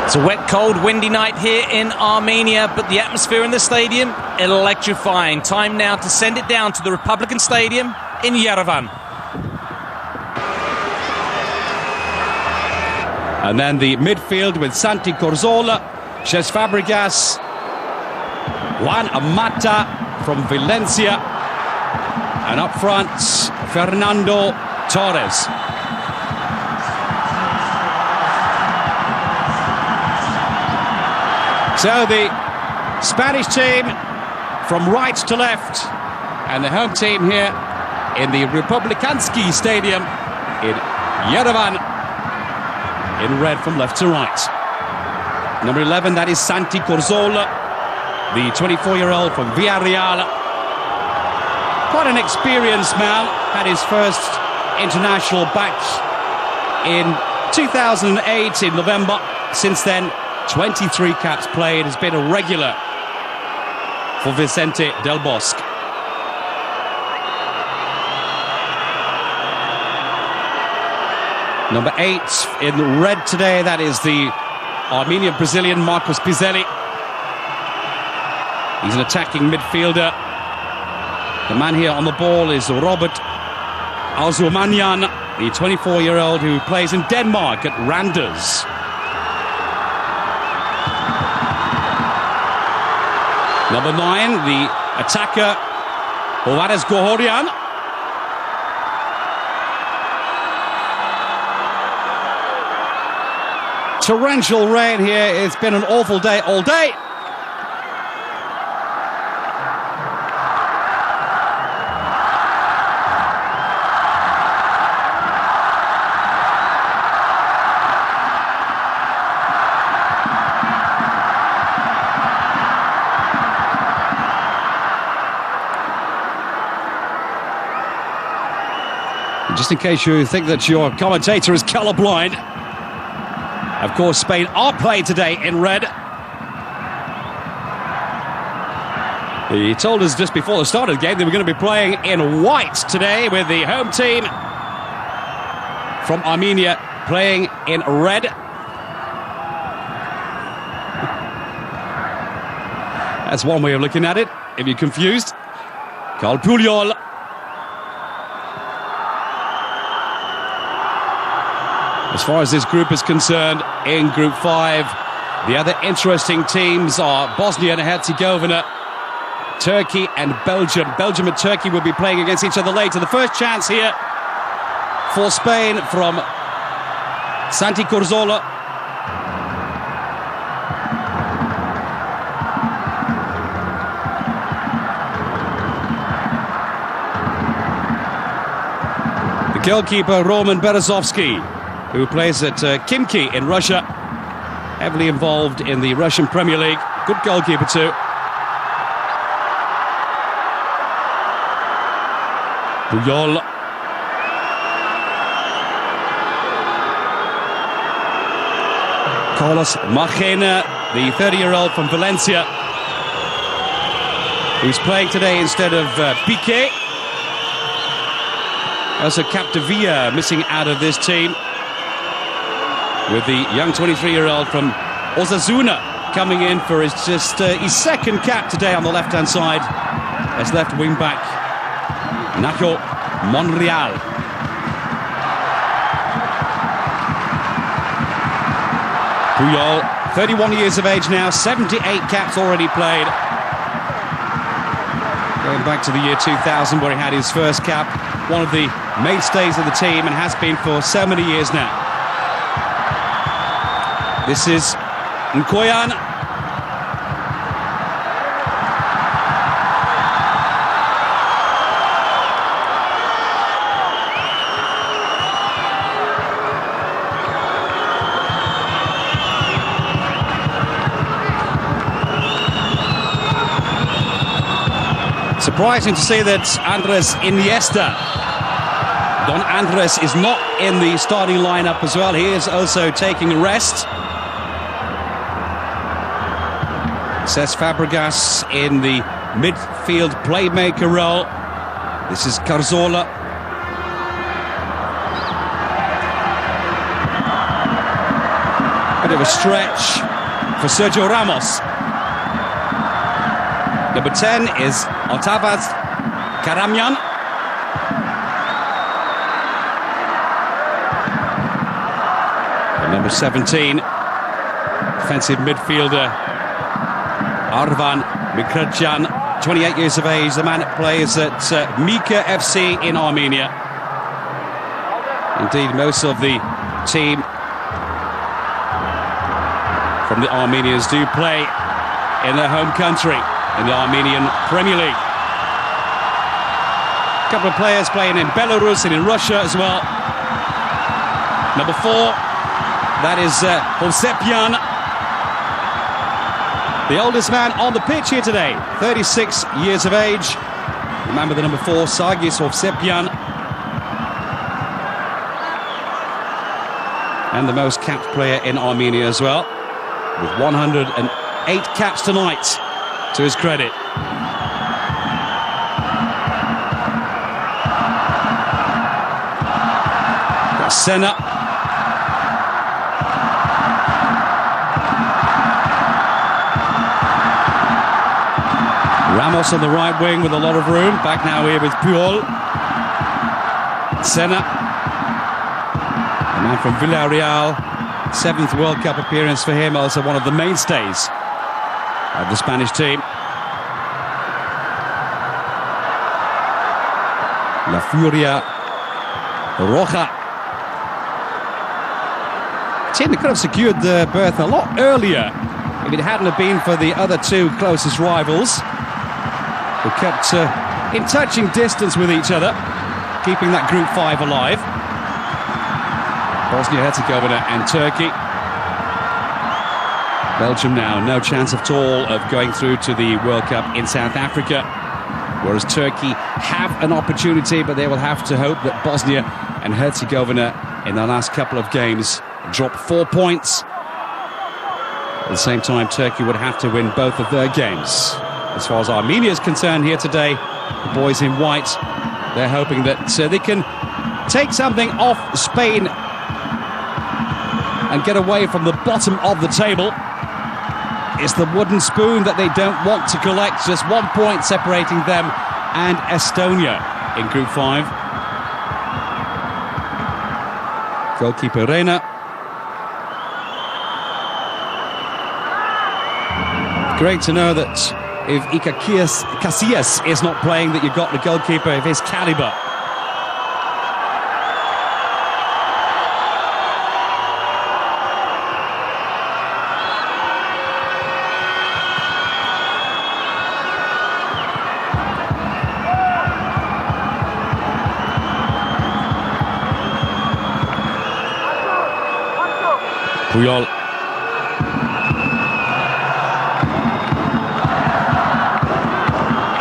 It's a wet, cold, windy night here in Armenia, but the atmosphere in the stadium, electrifying. Time now to send it down to the Republican Stadium in Yerevan. And then the midfield with Santi Corzola, Cesc Fabregas, Juan Mata from Valencia, and up front, Fernando Torres. So the Spanish team from right to left, and the home team here in the Republikansky Stadium in Yerevan in red from left to right. Number 11, that is Santi Corzola, the 24-year-old from Villarreal. Quite an experienced man, had his first international back in 2008 in November. Since then, 23 caps played, has been a regular for Vicente Del Bosque. Number 8 in red today, that is the Armenian Brazilian Marcos Pizelli. He's an attacking midfielder. The man here on the ball is Robert Azurmanyan, the 24-year-old who plays in Denmark at Randers. Number 9, the attacker, Juarez Gohorian. Torrential rain here. It's been an awful day all day. Just in case you think that your commentator is colorblind, of course, Spain are playing today in red. He told us just before the start of the game they were going to be playing in white today, with the home team from Armenia playing in red. That's one way of looking at it, if you're confused. Carl Puyol. As far as this group is concerned, in Group 5, the other interesting teams are Bosnia and Herzegovina, Turkey and Belgium. Belgium and Turkey will be playing against each other later. The first chance here for Spain from Santi Corzola. The goalkeeper, Roman Berezovsky, who plays at Khimki in Russia, heavily involved in the Russian Premier League. Good goalkeeper too. Puyol. Carlos Machena, the 30-year-old from Valencia, who's playing today instead of Piqué. Also Capdevila missing out of this team, with the young 23-year-old from Osasuna coming in for his second cap today on the left-hand side as left wing-back Nacho Monreal. Puyol, 31 years of age now, 78 caps already played. Going back to the year 2000, where he had his first cap, one of the mainstays of the team, and has been for so many years now. This is Nkoyan. Surprising to see that Andres Iniesta, Don Andres, is not in the starting lineup as well. He is also taking a rest. Cesc Fabregas in the midfield playmaker role. This is Corzola. Bit of a stretch for Sergio Ramos. Number 10 is Otavaz Karamyan. And number 17, defensive midfielder Arvan Mikrtjan, 28 years of age, the man that plays at Mika FC in Armenia. Indeed, most of the team from the Armenians do play in their home country, in the Armenian Premier League. A couple of players playing in Belarus and in Russia as well. Number 4, that is Hovsepian, the oldest man on the pitch here today, 36 years of age. Remember the number 4, Sargis Hovsepian. And the most capped player in Armenia as well, with 108 caps tonight to his credit. Got Senna. Ramos on the right wing with a lot of room. Back now here with Puyol. Senna, a man from Villarreal. 7th World Cup appearance for him, also one of the mainstays of the Spanish team. La Furia Roja. Team that could have secured the berth a lot earlier if it hadn't have been for the other two closest rivals, who kept in touching distance with each other, keeping that Group 5 alive. Bosnia-Herzegovina and Turkey. Belgium now, no chance at all of going through to the World Cup in South Africa, whereas Turkey have an opportunity, but they will have to hope that Bosnia and Herzegovina in their last couple of games drop 4 points. At the same time, Turkey would have to win both of their games. As far as Armenia is concerned here today, the boys in white, they're hoping that they can take something off Spain and get away from the bottom of the table. It's the wooden spoon that they don't want to collect. Just 1 point separating them and Estonia in Group 5. Goalkeeper Reina. Great to know that if Iker Casillas is not playing, that you've got the goalkeeper of his calibre. Puyol.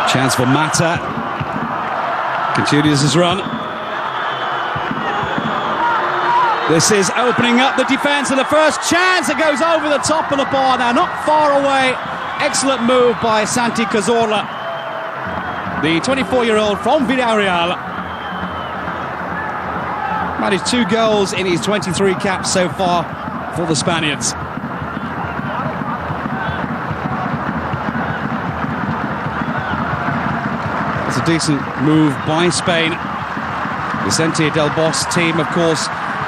Chance for Mata. Continues his run. This is opening up the defence, and the first chance, it goes over the top of the bar now, not far away. Excellent move by Santi Cazorla, the 24-year-old from Villarreal. Managed 2 goals in his 23 caps so far for the Spaniards. It's a decent move by Spain. Vicente Del Bosque team, of course,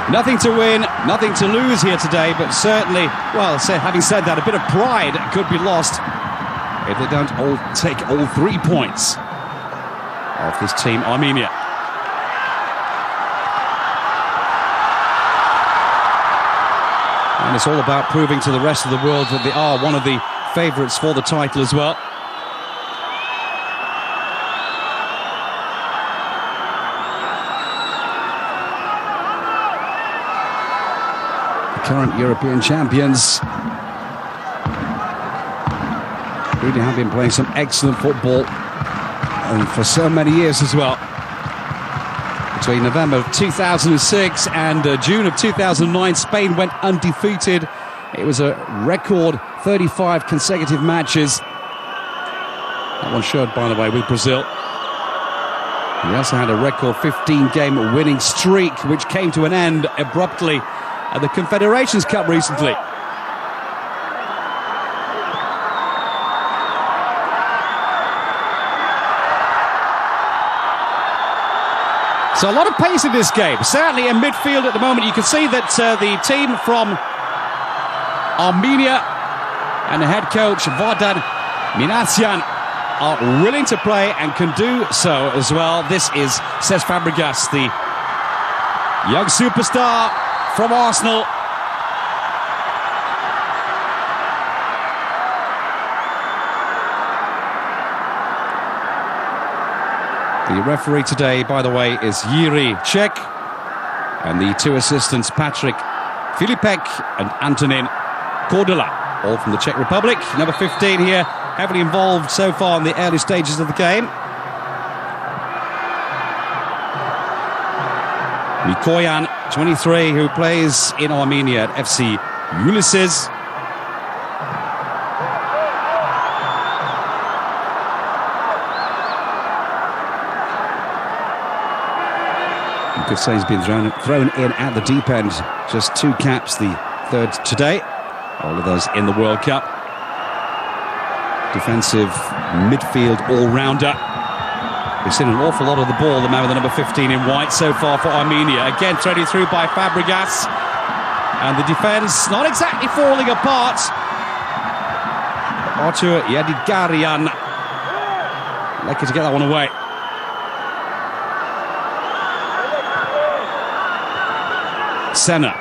nothing to win, nothing to lose here today, but certainly, well, having said that, a bit of pride could be lost if they don't all take all 3 points of this team, Armenia. And it's all about proving to the rest of the world that they are one of the favourites for the title as well. The current European champions really have been playing some excellent football, and for so many years as well. Between November of 2006 and June of 2009, Spain went undefeated. It was a record 35 consecutive matches. That one showed, by the way, with Brazil. And they also had a record 15-game winning streak, which came to an end abruptly at the Confederations Cup recently. So a lot of pace in this game. Certainly in midfield at the moment. You can see that the team from Armenia and the head coach Vardan Minasyan are willing to play and can do so as well. This is Cesc Fabregas, the young superstar from Arsenal. The referee today, by the way, is Yuri Čech, and the two assistants, Patrick Filipek and Antonin Kordula, all from the Czech Republic. Number 15 here, heavily involved so far in the early stages of the game. Mikoyan, 23, who plays in Armenia at FC Ulysses. You could say he's been thrown in at the deep end. Just 2 caps, the third today. All of those in the World Cup. Defensive midfield all-rounder. We've seen an awful lot of the ball, the man with the number 15 in white so far for Armenia. Again, threaded through by Fabregas. And the defence not exactly falling apart. Artur Yadigarian lucky to get that one away. Senna.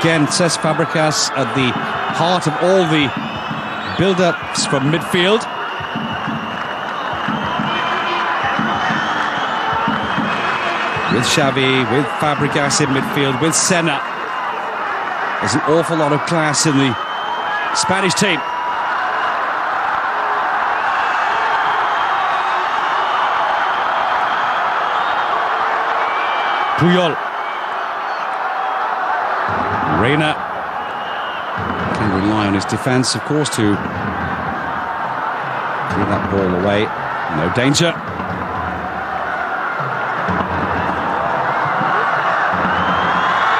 Again, Cesc Fabregas at the heart of all the build-ups from midfield. With Xavi, with Fabregas in midfield, with Senna. There's an awful lot of class in the Spanish team. Puyol. Reina can rely on his defence, of course, to clear that ball away. No danger.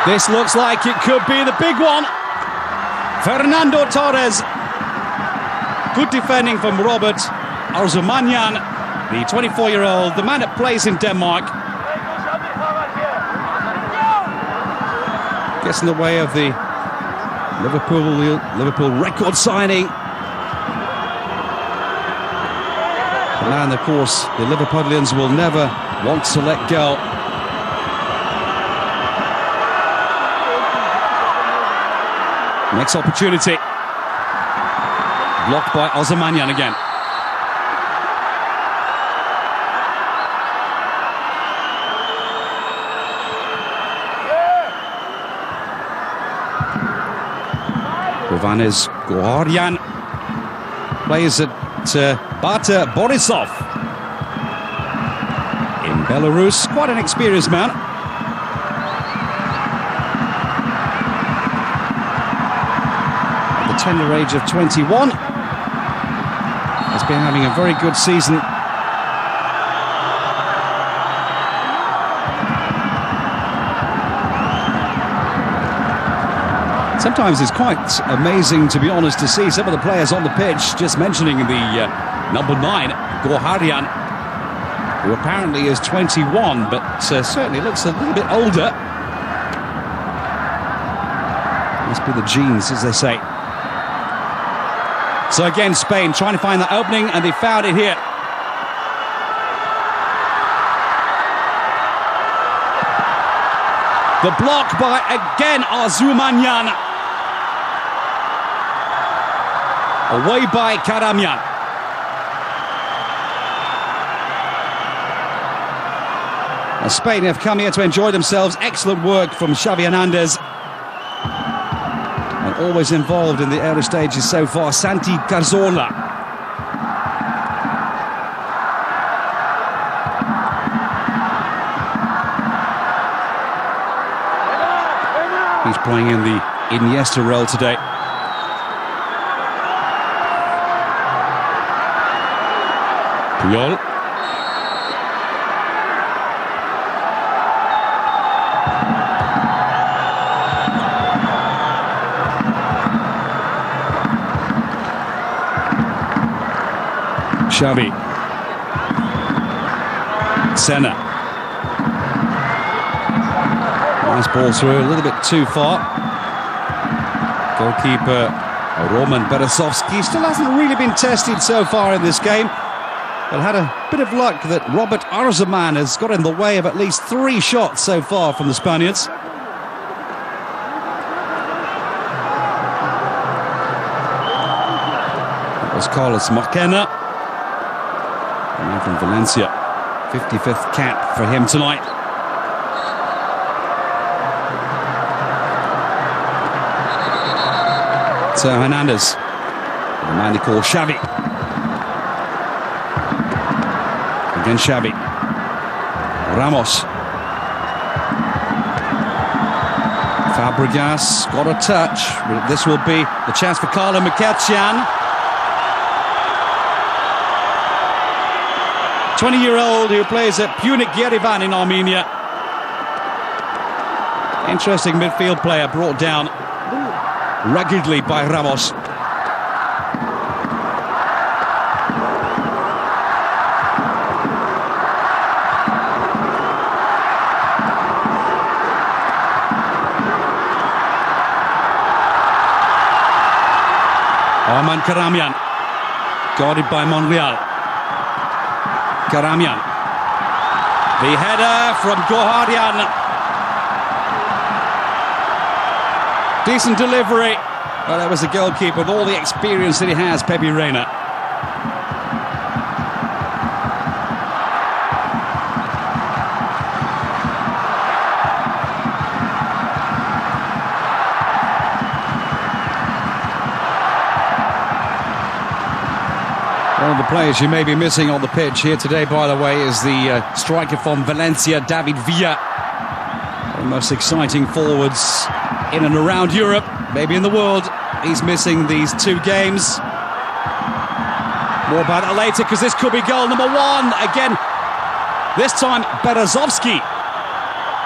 This looks like it could be the big one. Fernando Torres. Good defending from Robert Arzumanyan, the 24-year-old, the man that plays in Denmark. Gets in the way of the Liverpool record signing. The man, of course, the Liverpudlians will never want to let go. Next opportunity. Blocked by Arzumanyan again. Ovanes Goharian plays at Bata Borisov in Belarus. Quite an experienced man. At the tender age of 21, has been having a very good season. Sometimes it's quite amazing, to be honest, to see some of the players on the pitch, just mentioning the number 9, Goharian, who apparently is 21, but certainly looks a little bit older. Must be the genes, as they say. So again, Spain trying to find that opening, and they found it here. The block by, again, Arzumanyan. Away by Karamyan. Now Spain have come here to enjoy themselves. Excellent work from Xavi Hernandez. And always involved in the early stages so far, Santi Cazorla. He's playing in the Iniesta role today. Puyol. Xavi. Senna. Nice ball through, a little bit too far. Goalkeeper Roman Berezovsky still hasn't really been tested so far in this game. But had a bit of luck that Robert Arzaman has got in the way of at least 3 shots so far from the Spaniards. That was Carlos Marquena, the man from Valencia. 55th cap for him tonight. So Hernandez, the man they call Xavi. Again Xavi. Ramos. Fabregas got a touch. This will be the chance for Carlo Mkhitaryan. 20-year-old who plays at Punic Yerevan in Armenia. Interesting midfield player, brought down ruggedly by Ramos. Arman Karamian, guarded by Monreal. Karamian, the header from Goharian. Decent delivery. Well, that was the goalkeeper with all the experience that he has, Pepe Reina. One of the players you may be missing on the pitch here today, by the way, is the striker from Valencia, David Villa. One of the most exciting forwards in and around Europe, maybe in the world. He's missing these 2 games. More about that later, because this could be goal number 1. Again, this time Berezovsky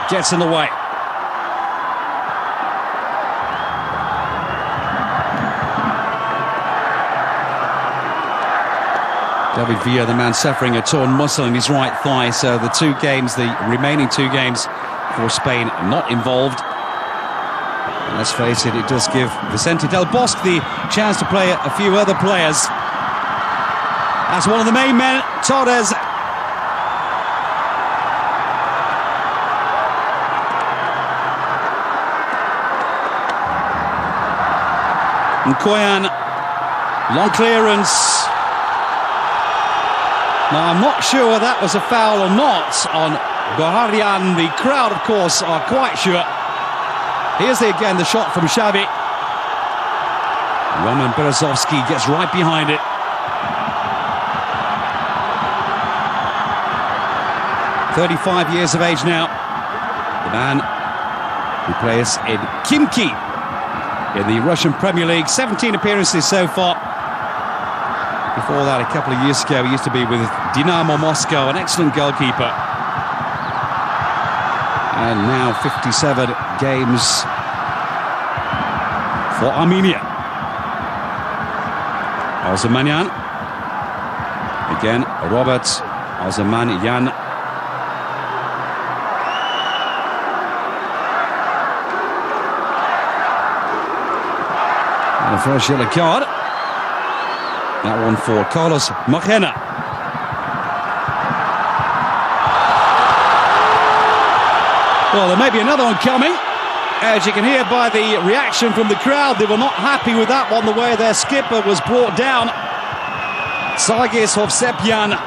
gets in the way. David Villa, the man suffering a torn muscle in his right thigh, so the 2 games, the remaining 2 games for Spain, not involved. And let's face it, it does give Vicente Del Bosque the chance to play a few other players. As one of the main men, Torres. Nkoyan, long clearance. Now, I'm not sure that was a foul or not on Goharian. The crowd, of course, are quite sure. Here's again the shot from Xavi. Roman Berezovsky gets right behind it. "35 years of age now. The man who plays in Khimki in the Russian Premier League. 17 appearances so far. Before that, a couple of years ago, he used to be with Dynamo Moscow, an excellent goalkeeper. And now 57 games for Armenia. Alzamanyan. Again, Robert Alzamanyan. And the first yellow card. That one for Carlos Marquena. Well, there may be another one coming. As you can hear by the reaction from the crowd, they were not happy with that one, the way their skipper was brought down. Sargis Hovsepian.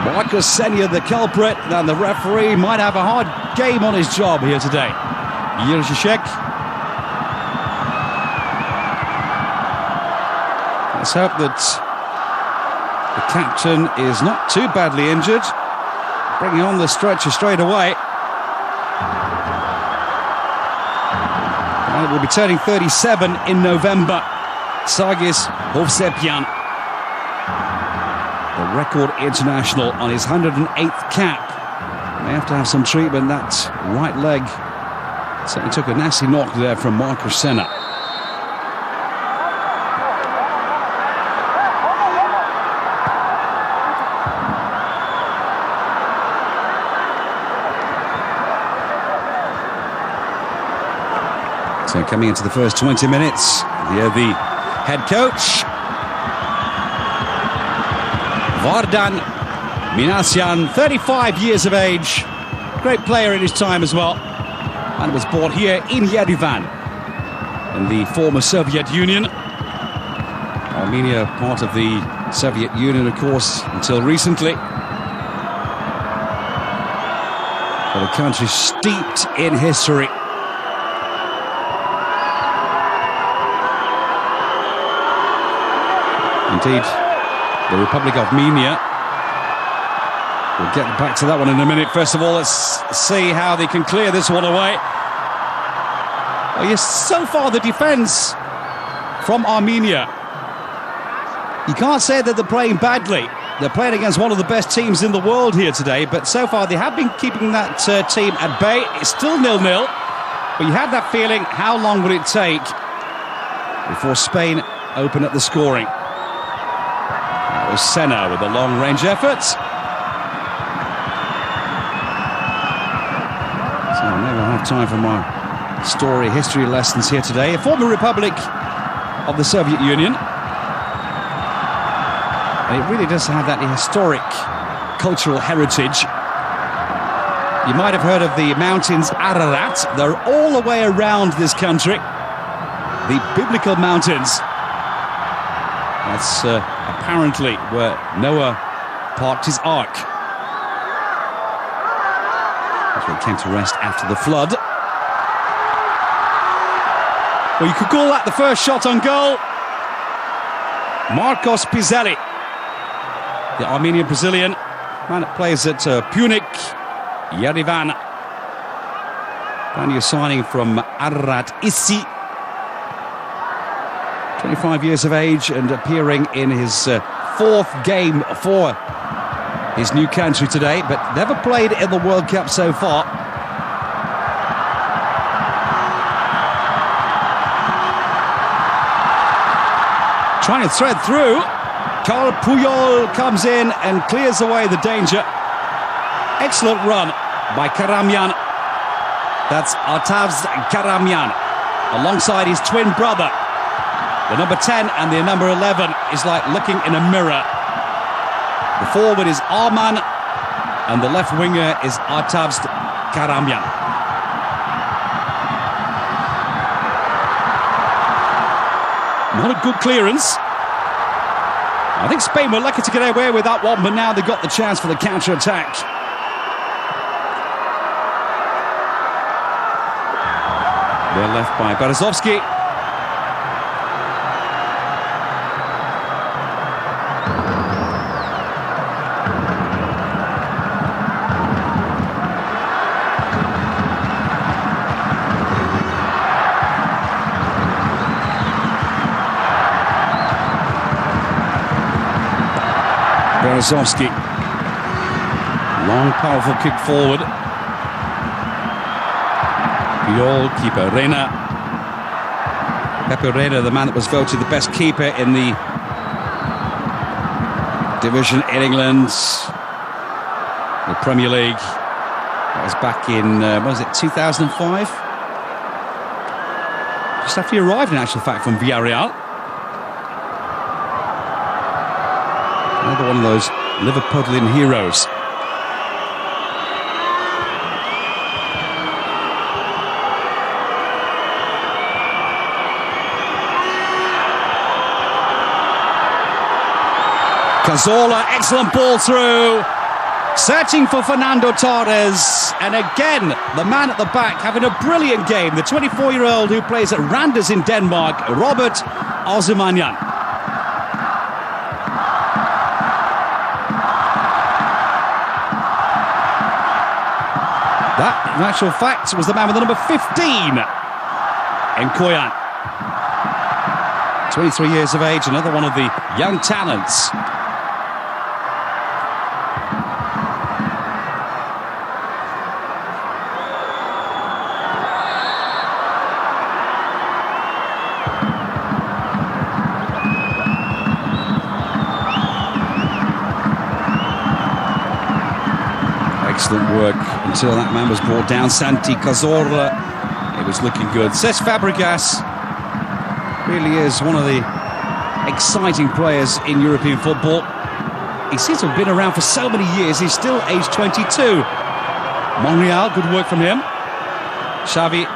Marcus Senya, the culprit, and the referee might have a hard game on his job here today. Yirzhishek. Let's hope that the captain is not too badly injured. Bringing on the stretcher straight away. And it will be turning 37 in November. Sargis Hovsepian, the record international, on his 108th cap. May have to have some treatment. That right leg certainly took a nasty knock there from Marcus Senna. And coming into the first 20 minutes, here the head coach, Vardan Minasyan, 35 years of age, great player in his time as well, and was born here in Yerevan, in the former Soviet Union. Armenia, part of the Soviet Union, of course, until recently. But a country steeped in history. Indeed, the Republic of Armenia. We'll get back to that one in a minute. First of all, let's see how they can clear this one away. Well, yes, so far the defence from Armenia, you can't say that they're playing badly. They're playing against one of the best teams in the world here today, but so far they have been keeping that team at bay. It's still 0-0, but you had that feeling, how long would it take before Spain open up the scoring? That was Senna with a long-range effort. So I never have time for my history lessons here today. A former republic of the Soviet Union. And it really does have that historic cultural heritage. You might have heard of the mountains Ararat. They're all the way around this country. The biblical mountains. That's apparently where Noah parked his ark. That's where it came to rest after the flood. Well, you could call that the first shot on goal. Marcos Pizzelli, the Armenian Brazilian, man that plays at Punic, Yerevan. Brand new signing from Ararat Isi. 25 years of age and appearing in his fourth game for his new country today, but never played in the World Cup so far. Trying to thread through. Karl Puyol comes in and clears away the danger. Excellent run by Karamyan. That's Artavs Karamyan, alongside his twin brother. The number 10 and the number 11 is like looking in a mirror. The forward is Arman, and the left winger is Artavs Karamyan. Not a good clearance. I think Spain were lucky to get away with that one, but now they've got the chance for the counter-attack. They're left by Berezovsky. Berezovsky. Long, powerful kick forward. Puyol, keeper Reina. Pepe Reina, the man that was voted the best keeper in the division in England, the Premier League. That was back in, what was it, 2005? Just after he arrived, in actual fact, from Villarreal. Another one of those Liverpudlian heroes. Cazorla, excellent ball through. Searching for Fernando Torres. And again, the man at the back having a brilliant game. The 24-year-old who plays at Randers in Denmark, Robert Ozymanyan. That, in actual fact, was the man with the number 15, Nkoyan. 23 years of age, another one of the young talents. Excellent work until that man was brought down. Santi Cazorla, a it was looking good. Cesc Fabregas really is one of the exciting players in European football. He seems to have been around for so many years. He's still aged 22. Monreal, good work from him. Xavi.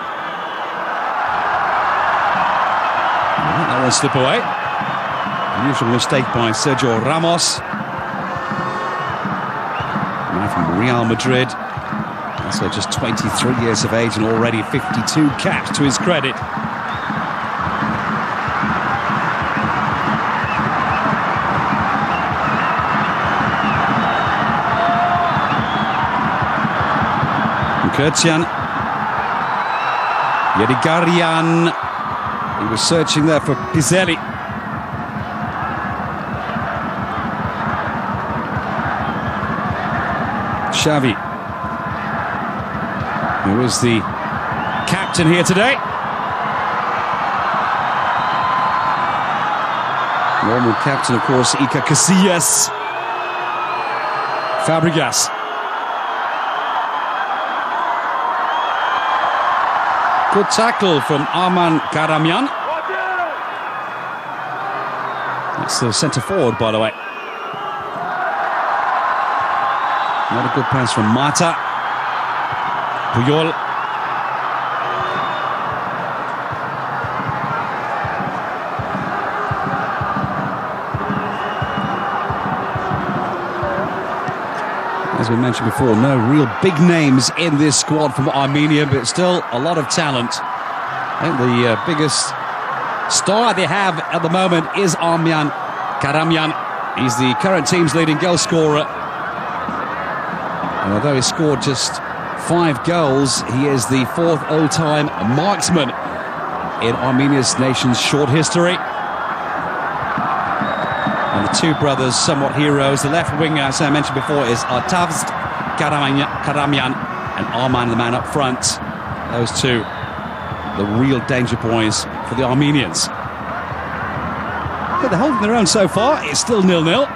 That one slip away. Unusual mistake by Sergio Ramos. Man from Real Madrid. Also just 23 years of age and already 52 caps to his credit. Kurtian. Yedigarian. He was searching there for Piselli. Xavi, who is the captain here today. Normal captain, of course, Iker Casillas. Fabregas. Good tackle from Arman Karamian. That's the centre forward, by the way. Not a good pass from Mata. Puyol. As we mentioned before, no real big names in this squad from Armenia, but still a lot of talent. I think the biggest star they have at the moment is Arman Karamian. He's the current team's leading goal scorer. And although he scored just 5 goals, he is the 4th all-time marksman in Armenia's nation's short history. And the two brothers, somewhat heroes. The left winger, as I mentioned before, is Artavst Karamian and Arman, the man up front. Those two, the real danger boys for the Armenians. But they're holding their own so far. It's still 0-0.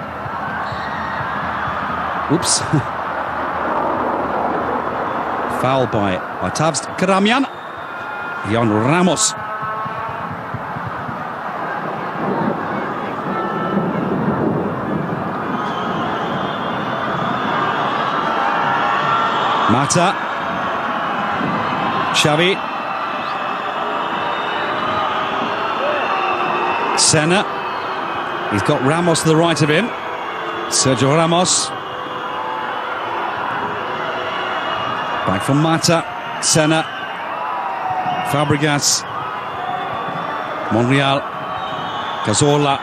Oops. Foul by Artavst Karamian. Jan Ramos. Mata. Xavi. Senna. He's got Ramos to the right of him. Sergio Ramos. Back from Mata. Senna. Fabregas. Monreal. Cazorla.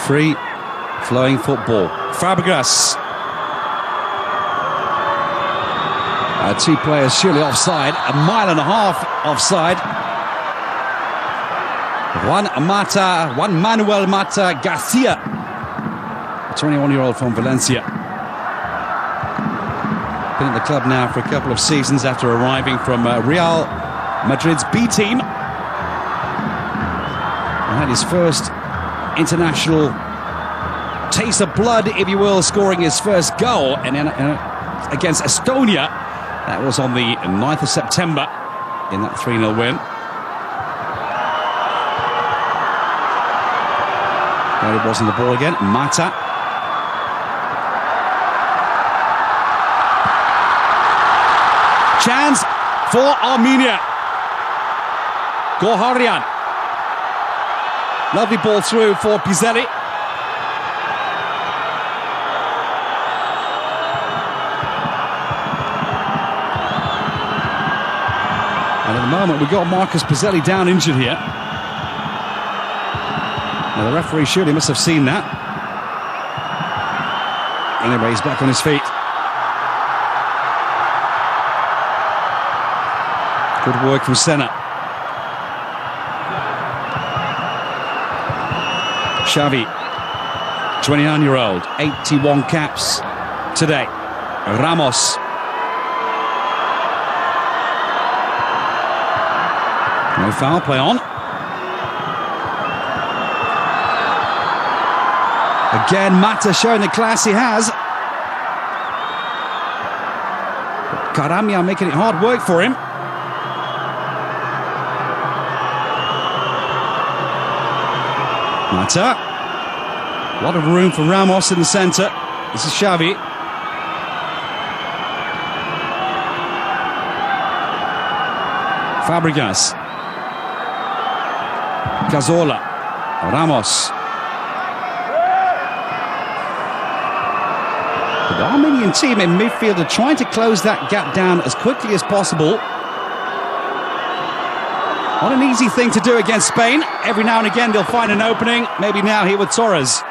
Free flowing football. Fabregas. Two players surely offside. 1.5 miles offside. Juan Manuel Mata Garcia, 21-year-old from Valencia. Been at the club now for a couple of seasons after arriving from Real Madrid's B team. And had his first international taste of blood, if you will, scoring his first goal and against Estonia. That was on the 9th of September in that 3-0 win. There it was on the ball again. Mata. Chance for Armenia. Goharian. Lovely ball through for Piselli. And at the moment, we've got Marcus Piselli down injured here. Now, the referee surely must have seen that. Anyway, he's back on his feet. Good work from Senna. Xavi, 29-year-old, 81 caps today. Ramos. No foul, play on. Again, Mata showing the class he has. Karamyan making it hard work for him. Mata. A lot of room for Ramos in the centre. This is Xavi. Fabregas. Cazorla. Ramos. The Armenian team in midfield are trying to close that gap down as quickly as possible. Not an easy thing to do against Spain. Every now and again they'll find an opening. Maybe now here with Torres.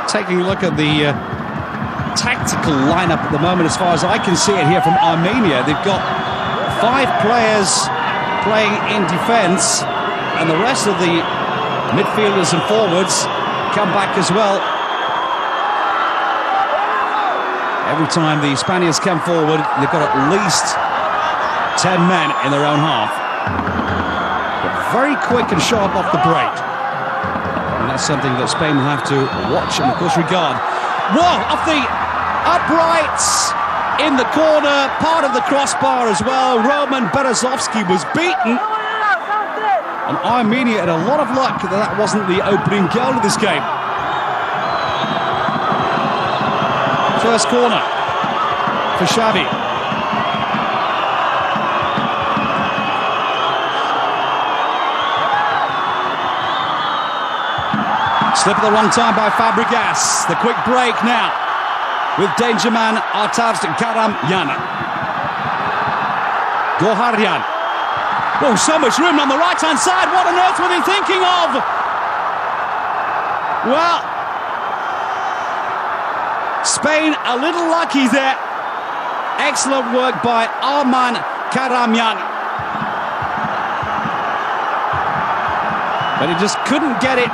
Taking a look at the tactical lineup at the moment, as far as I can see it here from Armenia. They've got 5 players playing in defence, and the rest of the midfielders and forwards come back as well. Every time the Spaniards come forward, they've got at least 10 men in their own half. But very quick and sharp off the break. And that's something that Spain will have to watch and, of course, regard. Whoa, off the uprights in the corner, part of the crossbar as well. Roman Berezovsky was beaten. And Armenia had a lot of luck that that wasn't the opening goal of this game. First corner for Xavi. Slip at the wrong time by Fabregas. The quick break now with danger man Artavs Karamyan. Goharyan. Oh, so much room on the right-hand side. What on earth were they thinking of? Well, Spain a little lucky there. Excellent work by Arman Karamyan. But he just couldn't get it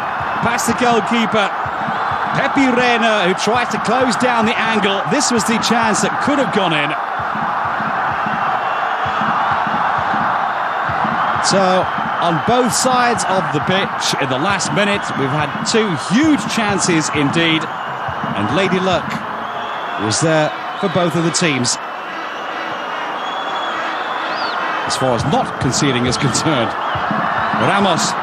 past the goalkeeper. Pepe Reina, who tried to close down the angle. This was the chance that could have gone in. So, on both sides of the pitch in the last minute, we've had 2 huge chances indeed. And Lady Luck was there for both of the teams, as far as not conceding is concerned. Ramos.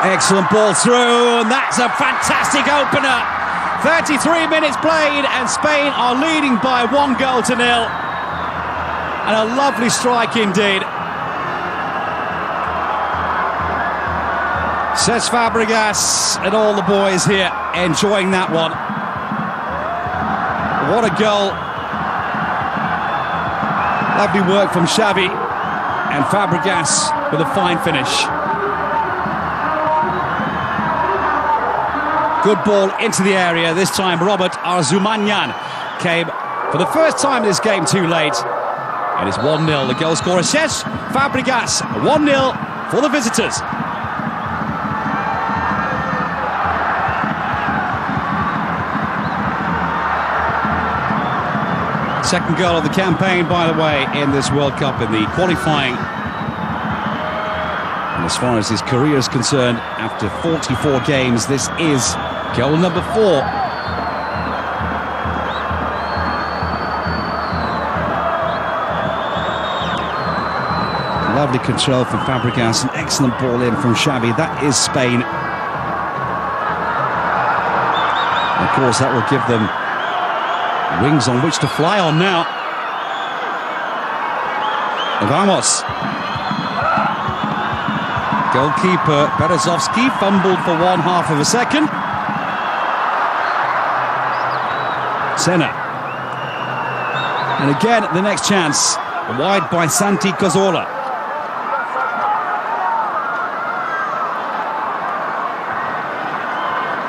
Excellent ball through, and that's a fantastic opener. 33 minutes played, and Spain are leading by 1-0. And a lovely strike indeed. Cesc Fabregas and all the boys here enjoying that one. What a goal. Lovely work from Xavi, and Fabregas with a fine finish. Good ball into the area. This time Robert Arzumanyan came for the first time in this game too late. And it's 1-0. The goal scorer says Fabregas. 1-0 for the visitors. Second goal of the campaign, by the way, in this World Cup in the qualifying. And as far as his career is concerned, after 44 games, this is goal number 4. Lovely control from Fabregas, an excellent ball in from Xavi. That is Spain. And of course, that will give them wings on which to fly on now. Vamos. Goalkeeper Berezovsky fumbled for 1/2 of a second. Senna. And again, the next chance. Wide by Santi Cazorla.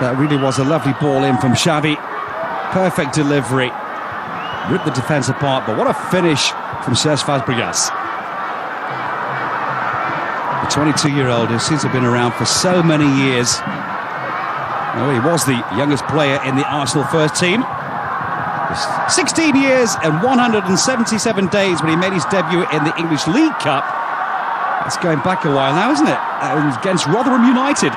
That really was a lovely ball in from Xavi. Perfect delivery. Ripped the defence apart, but what a finish from Cesc Fabregas. The 22-year-old who seems to have been around for so many years. Well, he was the youngest player in the Arsenal first team. 16 years and 177 days when he made his debut in the English League Cup. That's going back a while now, isn't it? Against Rotherham United.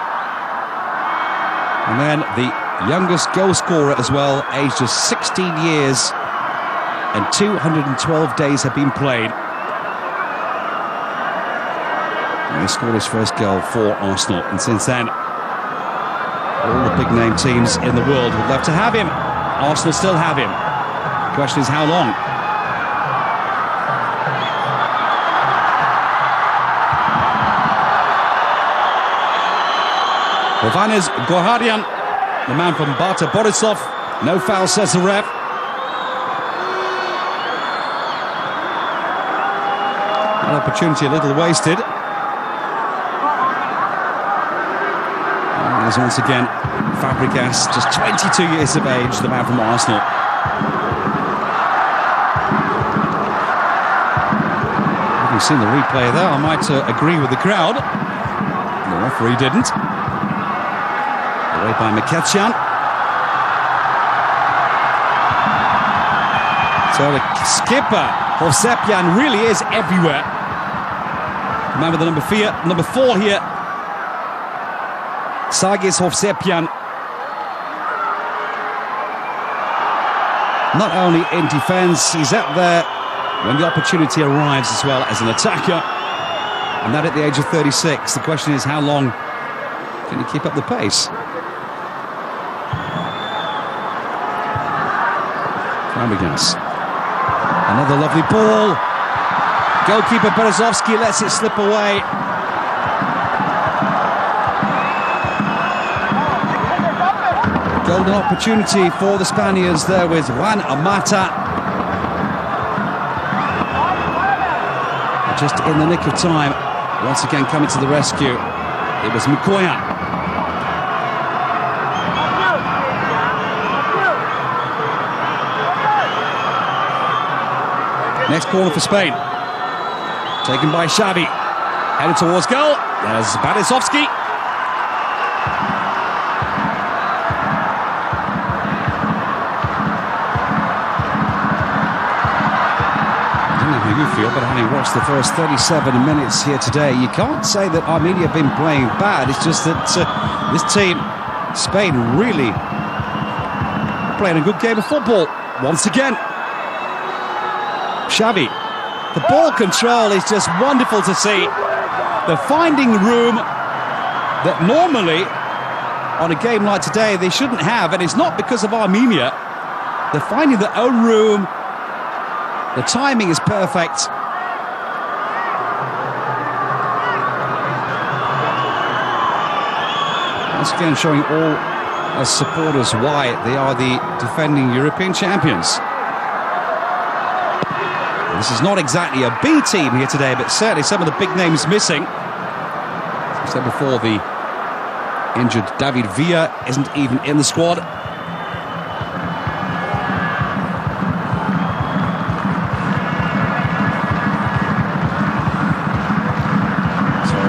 And then the youngest goal scorer as well, aged just 16 years and 212 days have been played. And he scored his first goal for Arsenal, and since then, all the big name teams in the world would love to have him. Arsenal still have him. The question is how long? Hovannes Goharian, the man from Bata Borisov. No foul, says the ref. An opportunity a little wasted. And there's once again Fabregas, just 22 years of age, the man from Arsenal. Having seen the replay there, I might agree with the crowd. The referee didn't. Away by Mkhitaryan. So the skipper, Hovsepian, really is everywhere. Remember the number 4 here, Sargis Hovsepian. Not only in defence, he's up there when the opportunity arrives as well as an attacker. And that at the age of 36. The question is, how long can he keep up the pace? Fabregas. Another lovely ball. Goalkeeper Berezovsky lets it slip away. Golden opportunity for the Spaniards there with Juan Amata. Just in the nick of time, once again coming to the rescue, it was Mkoyan. Next corner for Spain. Taken by Xavi. Headed towards goal. There's Berezovsky. You feel, but having watched the first 37 minutes here today, you can't say that Armenia have been playing bad. It's just that this team, Spain, really playing a good game of football once again. Xavi, the ball control is just wonderful to see. They're finding room that normally on a game like today they shouldn't have, and it's not because of Armenia. They're finding their own room. The timing is perfect. Once again, showing all as supporters why they are the defending European champions. This is not exactly a B team here today, but certainly some of the big names missing. As I said before, the injured David Villa isn't even in the squad.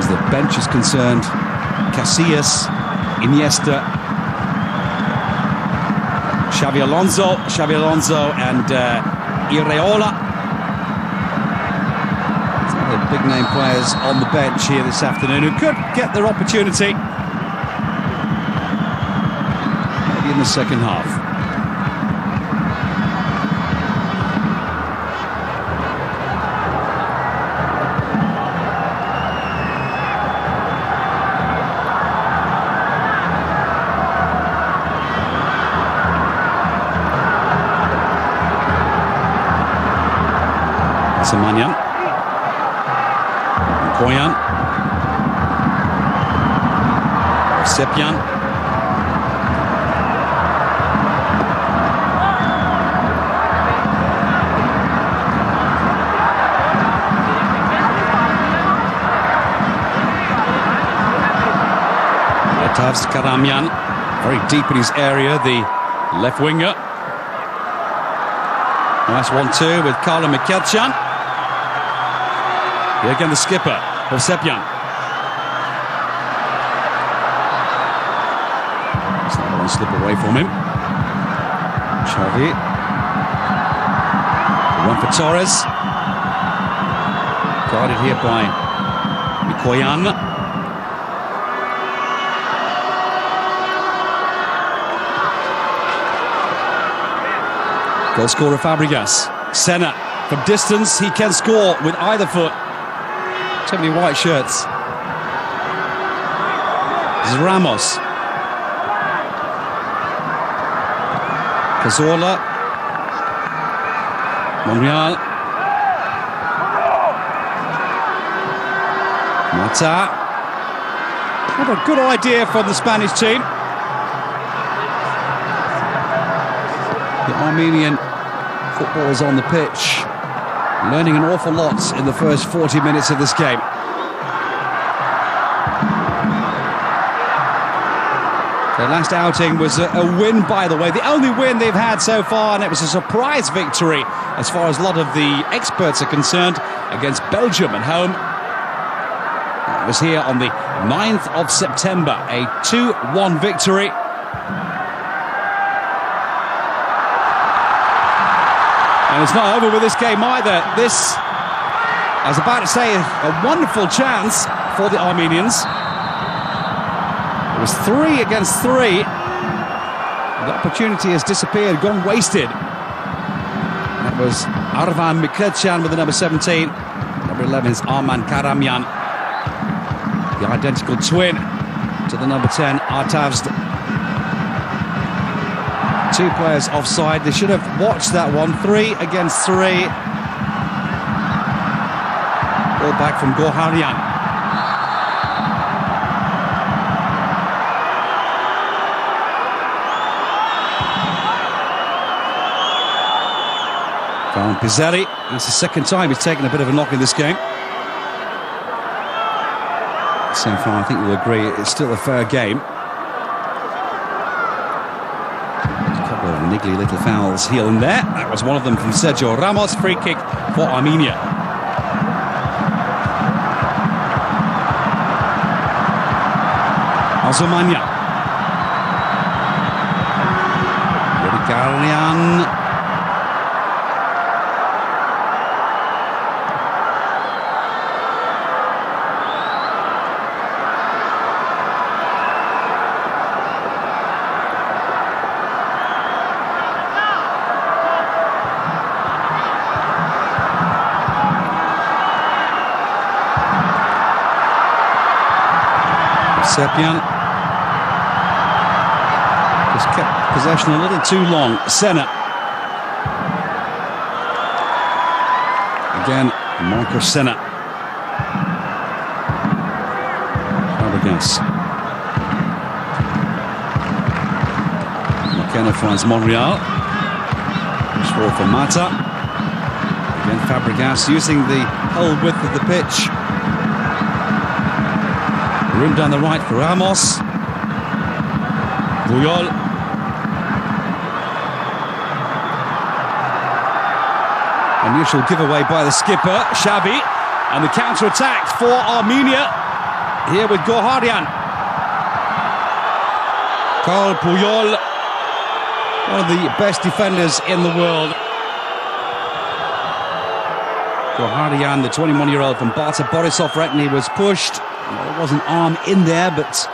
The bench is concerned, Casillas, Iniesta, Xabi Alonso and Ireola. Some of the big name players on the bench here this afternoon who could get their opportunity maybe in the second half. Semanyan, Koyan, Sepian, Tavs Karamian, very deep in his area, the left winger. Nice 1-2 with Carlo Mkhitaryan. Here again the skipper, Hovsepian. Just let one slip away from him. Xavi. One for Torres. Guarded here by Mikoyan. Goal scorer Fabregas. Senna from distance, he can score with either foot. Too many white shirts. This is Ramos. Cazorla. Monreal. Mata. What a good idea from the Spanish team. The Armenian footballers on the pitch, learning an awful lot in the first 40 minutes of this game. Their last outing was a win, by the way, the only win they've had so far, and it was a surprise victory as far as a lot of the experts are concerned against Belgium at home. It was here on the 9th of September, a 2-1 victory. And it's not over with this game either. This, I was about to say, a wonderful chance for the Armenians. It was 3 against 3. The opportunity has disappeared, gone wasted. That was Arvan Mikretyan with the number 17. Number 11 is Arman Karamyan. The identical twin to the number 10, Artavsd. 2 players offside. They should have watched that one. 3 against 3. Ball back from Goharian. Found Pizzelli. That's the second time he's taken a bit of a knock in this game. So far, I think we'll agree it's still a fair game. Niggly little fouls here and there. That was one of them from Sergio Ramos. Free kick for Armenia. Azumania. Yurikarian. Sepian just kept possession a little too long. Senna. Again, Marco Senna. Fabregas. McKenna finds Monreal. Push forward for Mata. Again, Fabregas using the whole width of the pitch. Room down the right for Ramos. Puyol. Unusual giveaway by the skipper, Xavi. And the counter-attack for Armenia. Here with Goharian. Carl Puyol. One of the best defenders in the world. Goharian, the 21-year-old from Barta Borisov, reckoned he was pushed. Well, there was an arm in there, but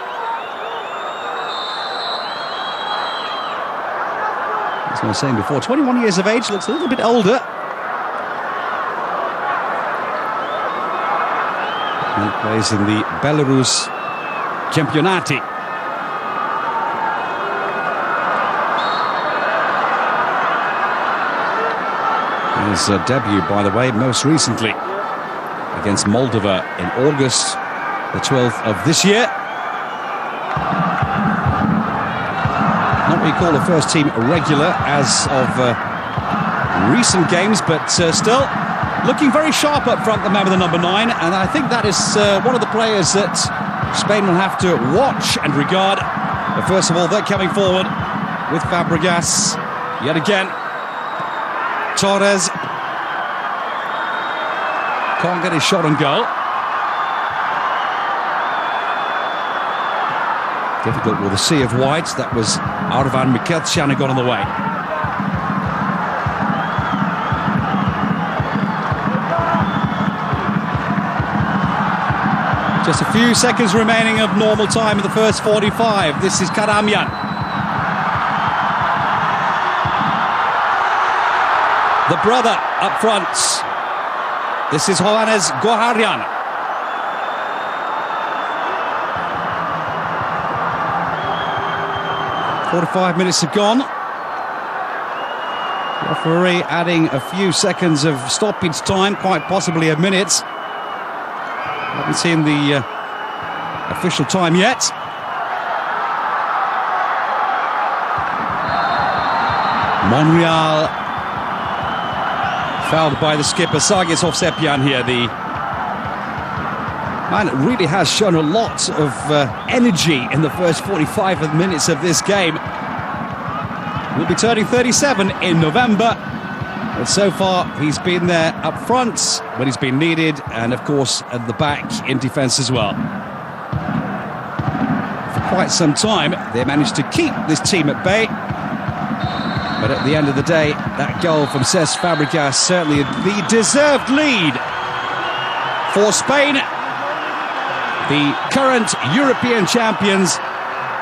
as I was saying before, 21 years of age, looks a little bit older. He plays in the Belarus Championati. His debut, by the way, most recently against Moldova in August the 12th of this year. Not what you call a first team regular as of recent games, but still looking very sharp up front, the man with the number 9, and I think that is one of the players that Spain will have to watch and regard. But first of all, they're coming forward with Fabregas yet again. Torres can't get his shot on goal. Difficult with a sea of white. That was Arvan Mikretyan who got on the way. Just a few seconds remaining of normal time in the first 45. This is Karamian. The brother up front. This is Johannes Goharian. "45 minutes have gone. Referee adding a few seconds of stoppage time, quite possibly a minute. Haven't seen the official time yet. Monreal fouled by the skipper, Sargis Hovsepian here. The man really has shown a lot of energy in the first 45 minutes of this game. Will be turning 37 in November. But so far, he's been there up front when he's been needed, and of course at the back in defence as well. For quite some time, they managed to keep this team at bay. But at the end of the day, that goal from Cesc Fabregas, certainly the deserved lead for Spain, the current European champions,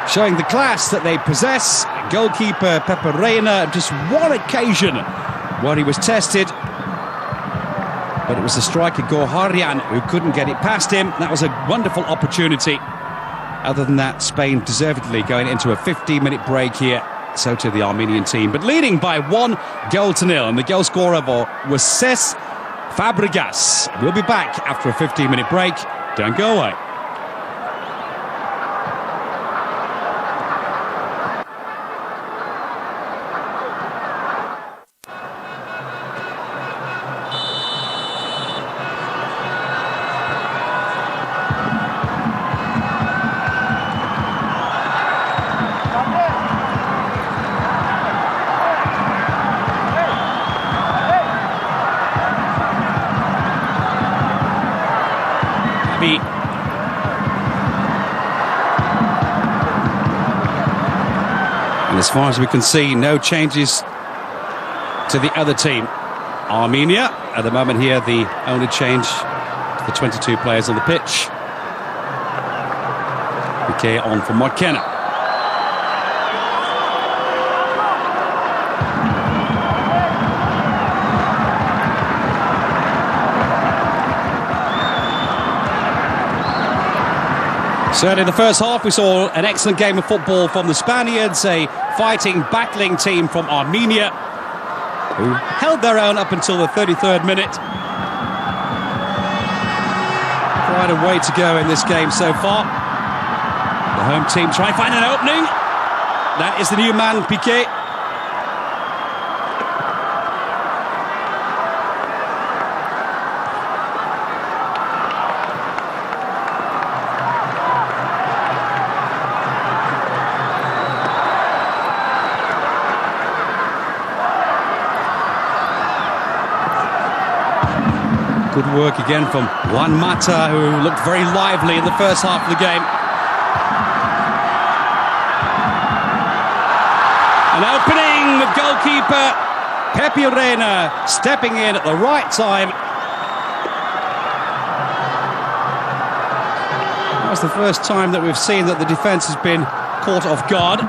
showing the class that they possess. Goalkeeper Pepe Reina, just one occasion where he was tested, but it was the striker Goharian who couldn't get it past him. That was a wonderful opportunity. Other than that, Spain deservedly going into a 15-minute break here. So to the Armenian team, but leading by 1-0, and the goal scorer was Cesc Fabregas. We'll be back after a 15-minute break. Don't go away. And as far as we can see, no changes to the other team. Armenia, at the moment here, the only change to the 22 players on the pitch. Piqué on for Marquena. Certainly in the first half, we saw an excellent game of football from the Spaniards, a fighting, battling team from Armenia, who held their own up until the 33rd minute. Quite a way to go in this game so far. The home team try and find an opening. That is the new man, Piqué. Good work again from Juan Mata, who looked very lively in the first half of the game. An opening with goalkeeper Pepe Reina stepping in at the right time. That was the first time that we've seen that the defence has been caught off guard.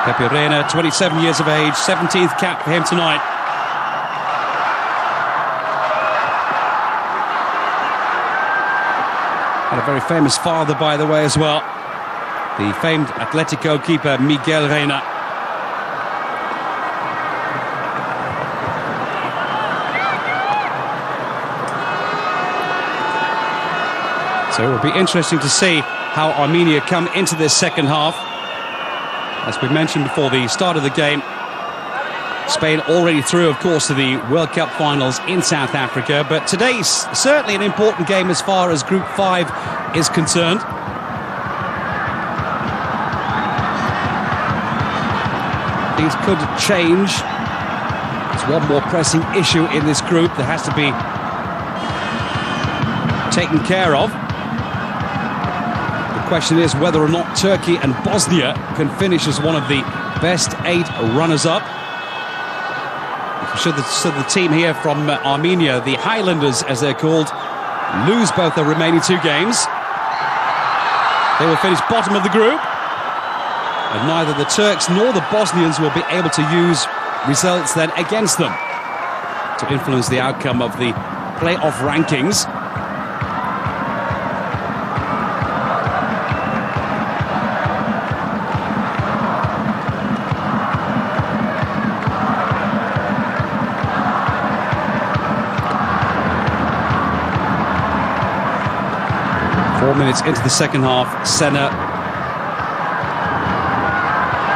Pepe Reina, 27 years of age, 17th cap for him tonight. Had a very famous father, by the way, as well. The famed Atletico keeper Miguel Reina. So it will be interesting to see how Armenia come into this second half. As we mentioned before the start of the game, Spain already through, of course, to the World Cup finals in South Africa. But today's certainly an important game as far as Group 5 is concerned. Things could change. There's one more pressing issue in this group that has to be taken care of. The question is whether or not Turkey and Bosnia can finish as one of the best 8 runners-up. Should the team here from Armenia, the Highlanders as they're called, lose both their remaining 2 games, they will finish bottom of the group. And neither the Turks nor the Bosnians will be able to use results then against them to influence the outcome of the playoff rankings. Minutes into the second half, Senna.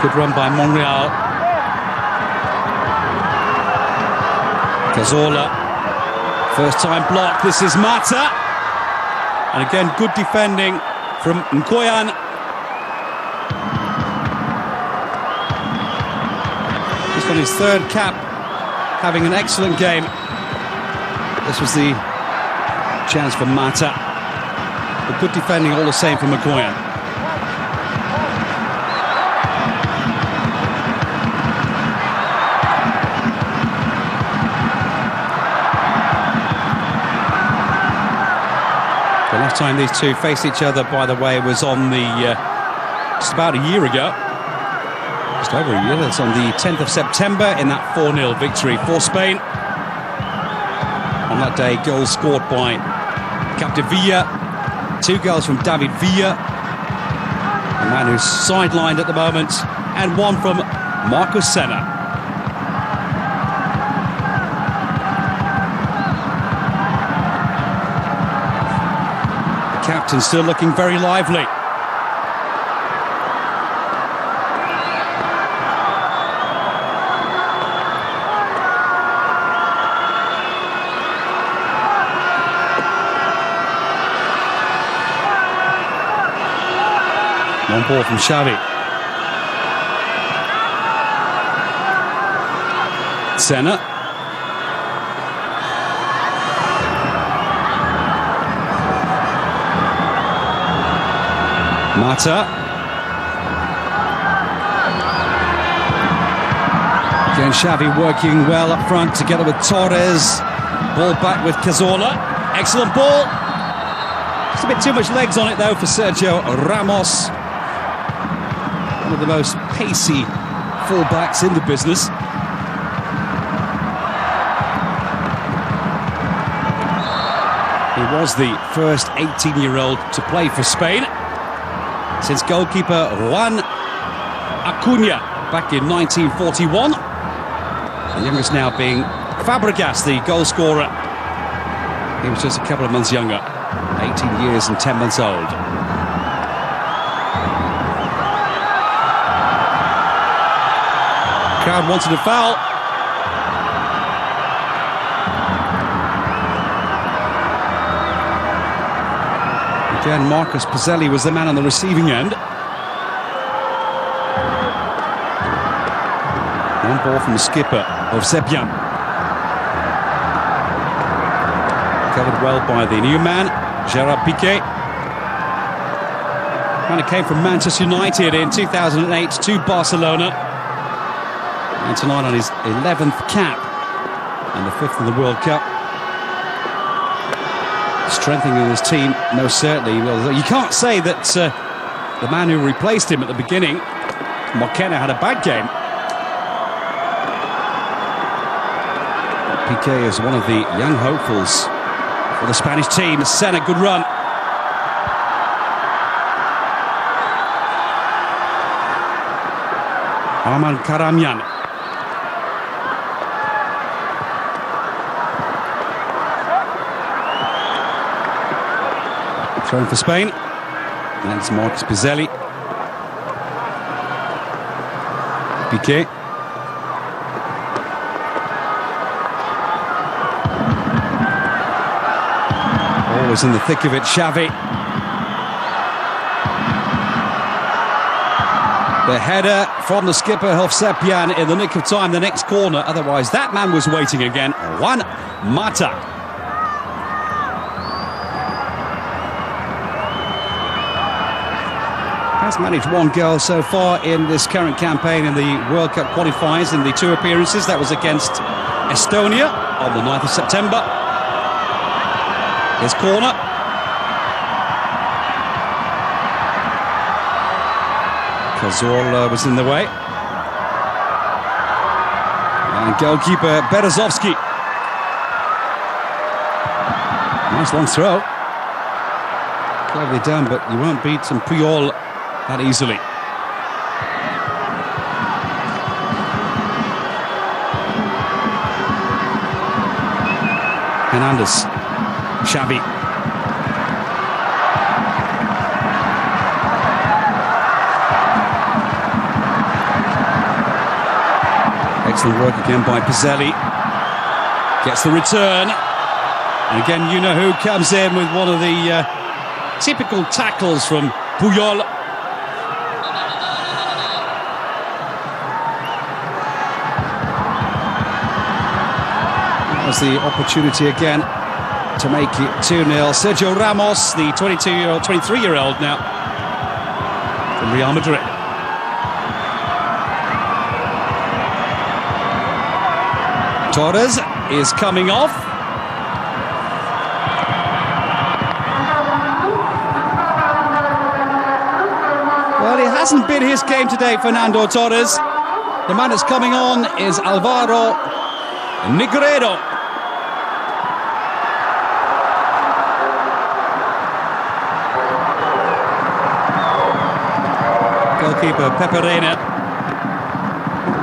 Good run by Monreal. Cazorla. First time block. This is Mata. And again, good defending from Nkoyan. Just on his 3rd cap, having an excellent game. This was the chance for Mata. But good defending all the same from Nkoyan. The last time these two faced each other, by the way, was on the just about a year ago. Just over a year. That's on the 10th of September in that 4-0 victory for Spain. On that day, goals scored by Captain Villa. 2 goals from David Villa, a man who's sidelined at the moment, and 1 from Marcus Senna. The captain still looking very lively. One ball from Xavi. Senna. Mata. Again, Xavi working well up front together with Torres. Ball back with Cazorla. Excellent ball. Just a bit too much legs on it though for Sergio Ramos. One of the most pacey fullbacks in the business. He was the first 18-year-old to play for Spain since goalkeeper Juan Acuña back in 1941. The youngest now being Fabregas, the goal scorer. He was just a couple of months younger, 18 years and 10 months old. Crowd wanted a foul. Again, Marcus Pizzelli was the man on the receiving end. One ball from the skipper of Sepian. Covered well by the new man, Gerard Piqué. Man who came from Manchester United in 2008 to Barcelona. And tonight on his 11th cap and the 5th in the World Cup. Strengthening his team, most certainly. Well, you can't say that the man who replaced him at the beginning, McKenna, had a bad game. Piqué is one of the young hopefuls for the Spanish team. Senna, good run. Arman Karamyan. Thrown for Spain. That's Marcus Pizzelli. Piqué. Always in the thick of it, Xavi. The header from the skipper, Hovsepian, in the nick of time, the next corner. Otherwise, that man was waiting again. Juan Mata. Has managed 1 goal so far in this current campaign in the World Cup qualifiers in the 2 appearances. That was against Estonia on the 9th of September. His corner. Kozor was in the way. And goalkeeper Berezovsky. Nice long throw. Cleverly done, but you won't beat some Puyol that easily. Hernandez. Xavi. Excellent work again by Pizzelli. Gets the return. And again, you know who comes in with one of the typical tackles from Puyol. That was the opportunity again to make it 2-0. Sergio Ramos, the 23-year-old now from Real Madrid. Torres is coming off. Well, it hasn't been his game today, Fernando Torres. The man that's coming on is Alvaro Negredo. Goalkeeper Peperena.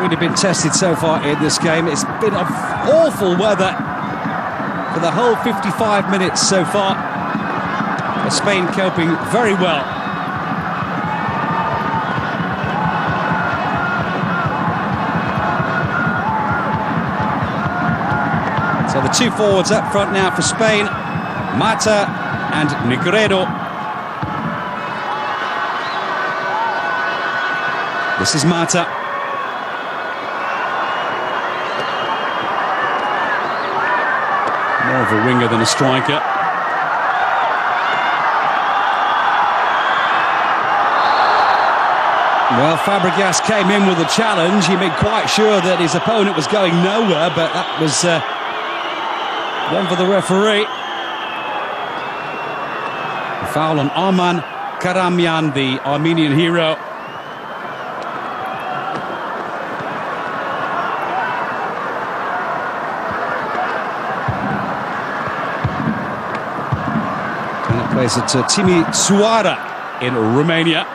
Really been tested so far in this game. It's been awful weather for the whole 55 minutes so far. But Spain coping very well. So the two forwards up front now for Spain, Mata and Negredo. This is Mata. More of a winger than a striker. Well, Fabregas came in with a challenge. He made quite sure that his opponent was going nowhere, but that was one for the referee. A foul on Arman Karamyan, the Armenian hero. Plays at Timisoara in Romania.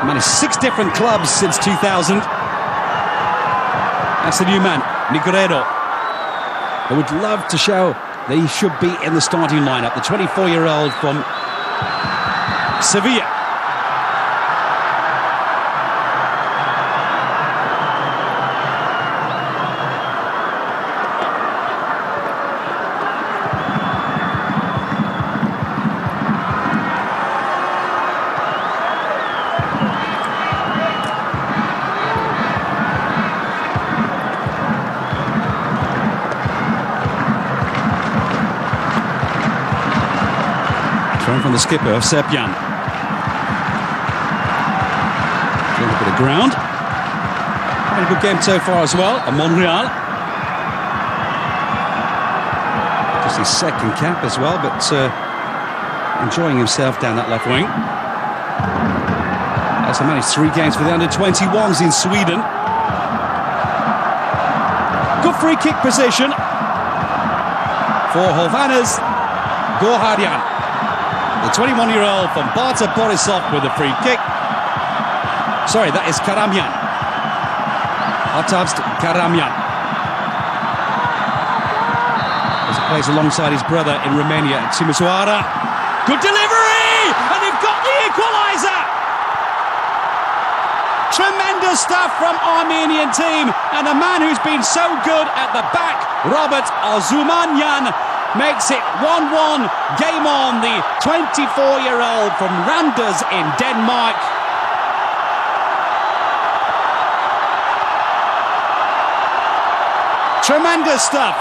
Managed 6 different clubs since 2000. That's the new man, Negredo. I would love to show that he should be in the starting lineup. The 24-year-old from Sevilla. From the skipper, Sepjan. A little bit of ground. Had a good game so far as well, at Montreal. Just his second cap as well, but enjoying himself down that left wing. Also managed 3 games for the under-21s in Sweden. Good free kick position for Hovhannes Gorharian. The 21-year-old from Barta Borisov with a free kick. Sorry, that is Karamyan. Artavst Karamyan. As he plays alongside his brother in Romania at Timisoara. Good delivery! And they've got the equaliser! Tremendous stuff from Armenian team. And the man who's been so good at the back, Robert Arzumanyan, makes it 1-1, game on, the 24-year-old from Randers in Denmark. Tremendous stuff.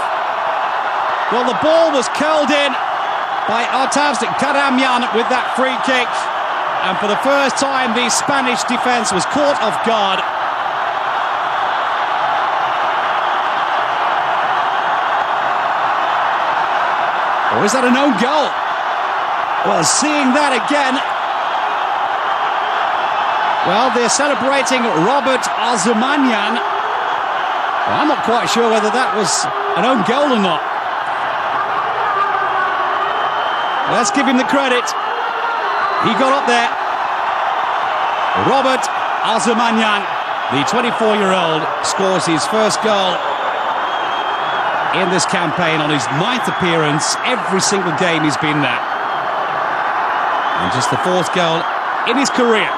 Well, the ball was curled in by Artavst Karamyan with that free kick. And for the first time, the Spanish defence was caught off guard. Or is that an own goal? Well, seeing that again. Well, they're celebrating Robert Arzumanyan. Well, I'm not quite sure whether that was an own goal or not. Let's give him the credit. He got up there. Robert Arzumanyan, the 24-year-old, scores his first goal in this campaign on his 9th appearance. Every single game he's been there. And just the 4th goal in his career.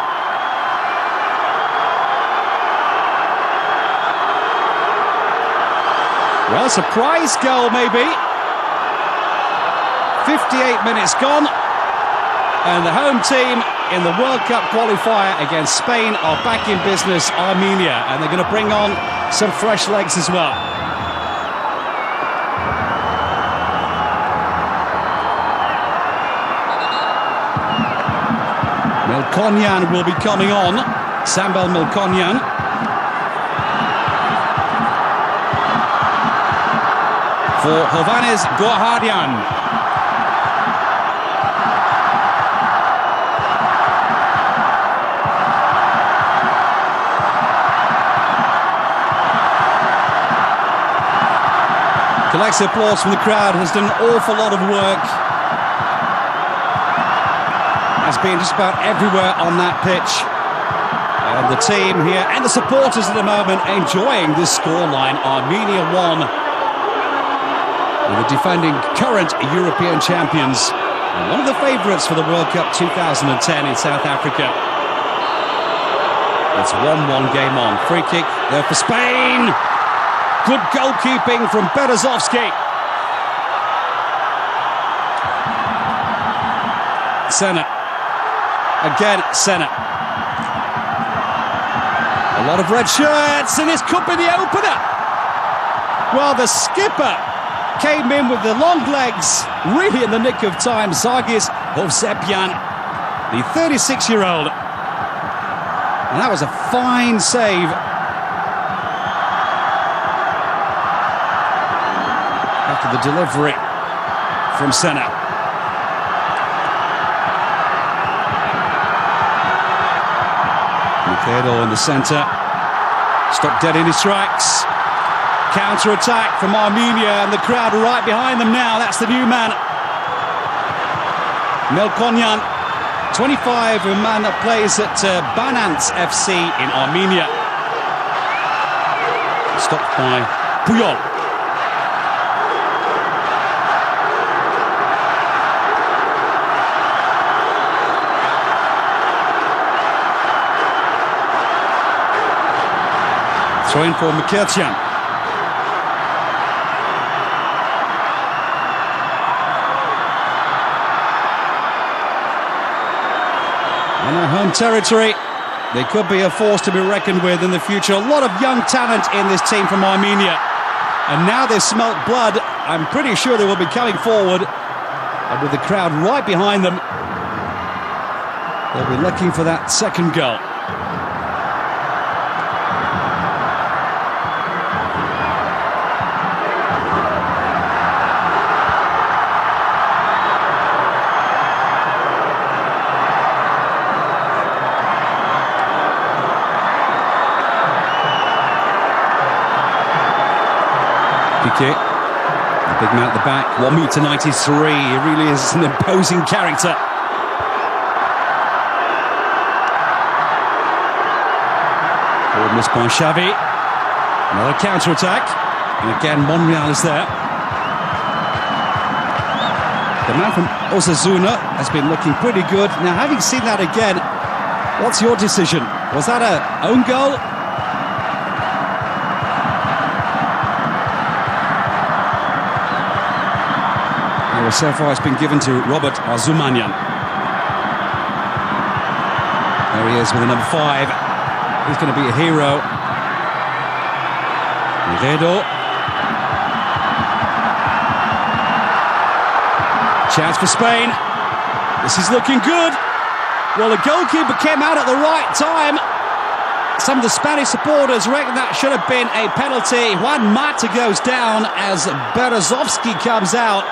Well, surprise goal maybe. 58 minutes gone. And the home team in the World Cup qualifier against Spain are back in business, Armenia. And they're going to bring on some fresh legs as well. Melkonyan will be coming on. Sambal Melkonyan. For Hovhannes Gohardyan. Collects applause from the crowd, has done an awful lot of work. Has been just about everywhere on that pitch. And the team here and the supporters at the moment enjoying this scoreline. Armenia 1. And the defending current European champions. And one of the favourites for the World Cup 2010 in South Africa. It's 1-1 game on. Free kick there for Spain. Good goalkeeping from Berezovsky. Senna. Again, Senna. A lot of red shirts, and this could be the opener. Well, the skipper came in with the long legs, really in the nick of time. Zargis Hovsepyan, the 36-year-old. And that was a fine save. After the delivery from Senna. Mikhailo in the centre. Stopped dead in his tracks. Counter-attack from Armenia, and the crowd are right behind them now. That's the new man. Melkonyan, 25, a man that plays at Banant FC in Armenia. Stopped by Puyol. Throw in for Mkhitaryan. On their home territory, they could be a force to be reckoned with in the future. A lot of young talent in this team from Armenia. And now they smelt blood. I'm pretty sure they will be coming forward. And with the crowd right behind them, they'll be looking for that second goal. Piqué, the big man at the back, 1 metre 93. He really is an imposing character. Forward miss by Xavi. Another counter-attack. And again, Monreal is there. The man from Osasuna has been looking pretty good. Now, having seen that again, what's your decision? Was that an own goal? Well, so far it's been given to Robert Arzumanyan. There he is with the number 5. He's going to be a hero. Redo. Chance for Spain. This is looking good. Well, the goalkeeper came out at the right time. Some of the Spanish supporters reckon that should have been a penalty. Juan Mata goes down as Berezovsky comes out.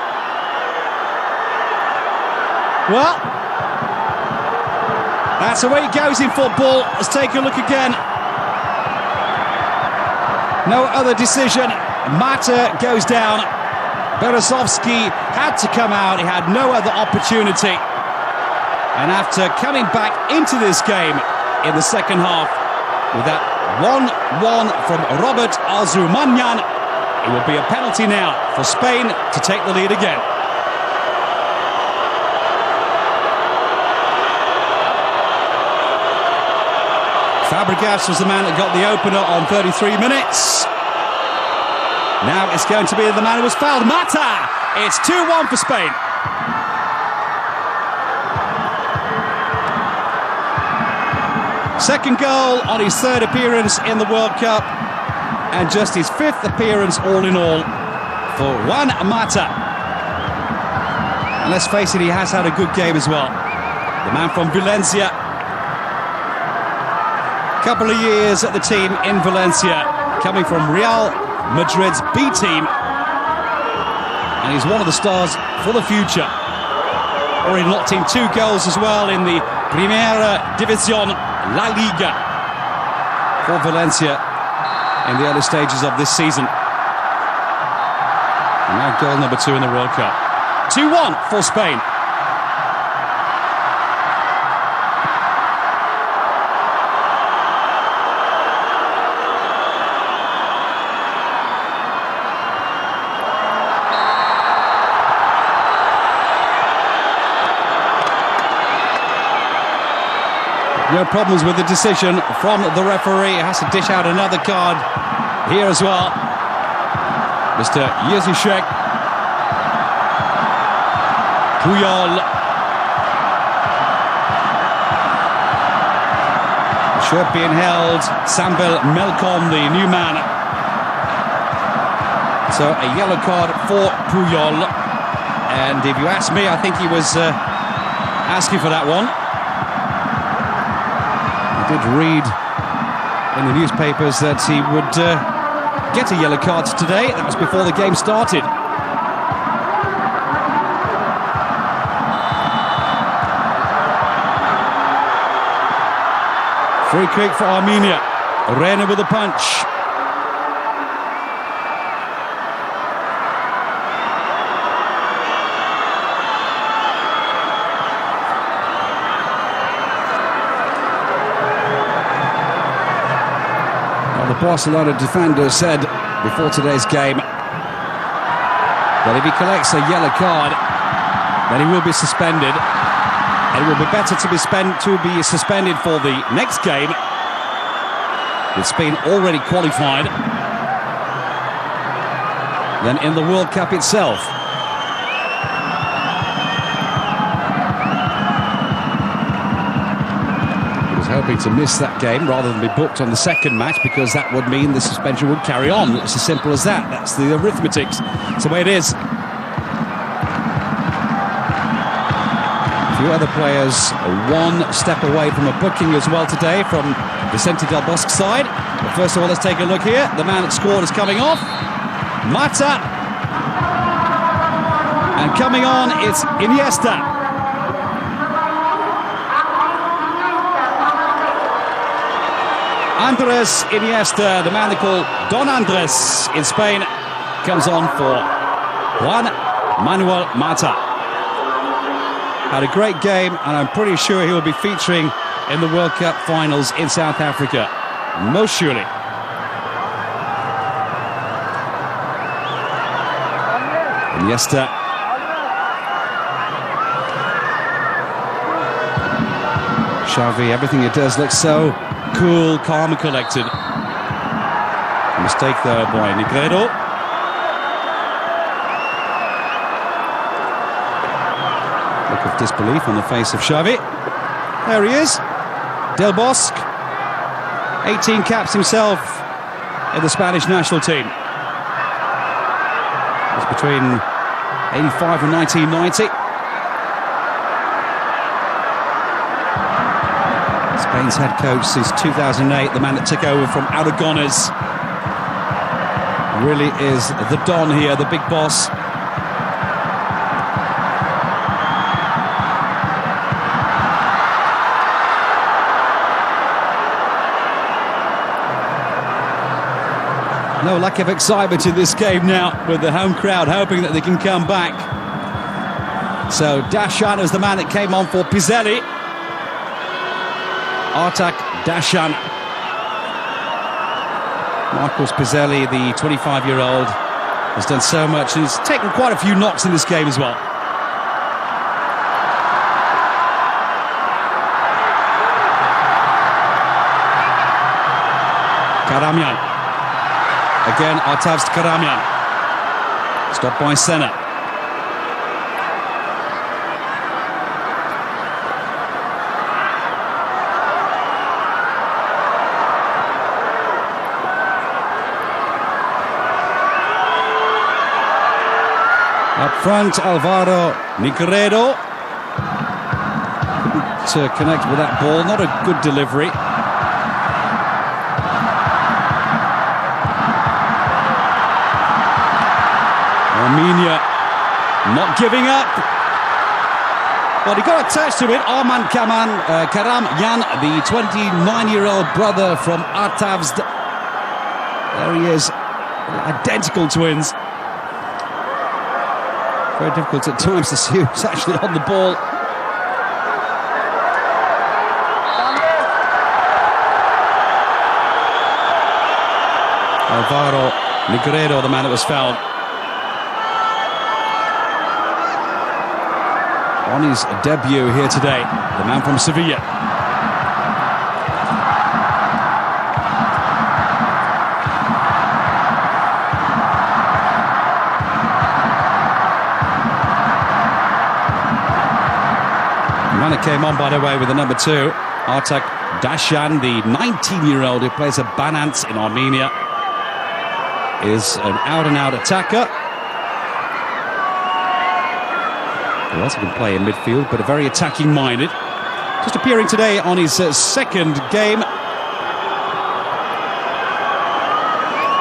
Well, that's the way it goes in football. Let's take a look again. No other decision. Mata goes down. Berezovsky had to come out. He had no other opportunity. And after coming back into this game in the second half with that 1-1 from Robert Arzumanyan, it will be a penalty now for Spain to take the lead again. Fabregas was the man that got the opener on 33 minutes. Now it's going to be the man who was fouled, Mata! It's 2-1 for Spain. Second goal on his third appearance in the World Cup, and just his fifth appearance all in all for Juan Mata. And let's face it, he has had a good game as well. The man from Valencia. Couple of years at the team in Valencia, coming from Real Madrid's B team, and he's one of the stars for the future. Already locked in 2 goals as well in the Primera División La Liga for Valencia in the early stages of this season. And now goal number 2 in the World Cup. 2-1 for Spain. No problems with the decision from the referee. He has to dish out another card here as well. Mr. Yezishek. Puyol. Shirt being held. Sambel Melkom, the new man. So a yellow card for Puyol. And if you ask me, I think he was asking for that one. I did read in the newspapers that he would get a yellow card today. That was before the game started. Free kick for Armenia. Arena with a punch. The Barcelona defender said before today's game that if he collects a yellow card, then he will be suspended. And it will be better to be suspended for the next game, with Spain already qualified, than in the World Cup itself. Hoping to miss that game rather than be booked on the second match, because that would mean the suspension would carry on. It's as simple as that. That's the arithmetic. It's the way it is. A few other players one step away from a booking as well today from Vicente Del Bosque's side. But first of all, let's take a look here. The man that scored is coming off. Mata. And coming on, it's Iniesta. Andres Iniesta, the man they call Don Andres in Spain, comes on for Juan Manuel Mata. Had a great game, and I'm pretty sure he will be featuring in the World Cup finals in South Africa. Most surely. Iniesta. Xavi, everything he does looks so cool, calm and collected. A mistake there by Negredo. Look of disbelief on the face of Xavi. There he is. Del Bosque. 18 caps himself in the Spanish national team. It's between 85 and 1990. Spain's head coach since 2008, the man that took over from Aragones. Really is the Don here, the big boss. no lack of excitement in this game now, with the home crowd hoping that they can come back. So Dashan is the man that came on for Pizelli. Artak Dashan. Marcos Pizelli, the 25-year-old, has done so much. He's taken quite a few knocks in this game as well. Karamian. Again, Artavs Karamian. Stopped by Senna. Up front, Alvaro Negredo. To connect with that ball, not a good delivery. Armenia not giving up. Well, he got attached to it. Arman Karamyan, the 29-year-old brother from Artavs. There he is. Identical twins. Very difficult at times to see who's actually on the ball. Alvaro Negredo, the man that was fouled. On his debut here today, the man from Sevilla. The man that came on, by the way, with the number 2, Artak Dashan, the 19-year-old who plays at Banat in Armenia, is an out-and-out attacker. He also can play in midfield, but a very attacking-minded. Just appearing today on his second game.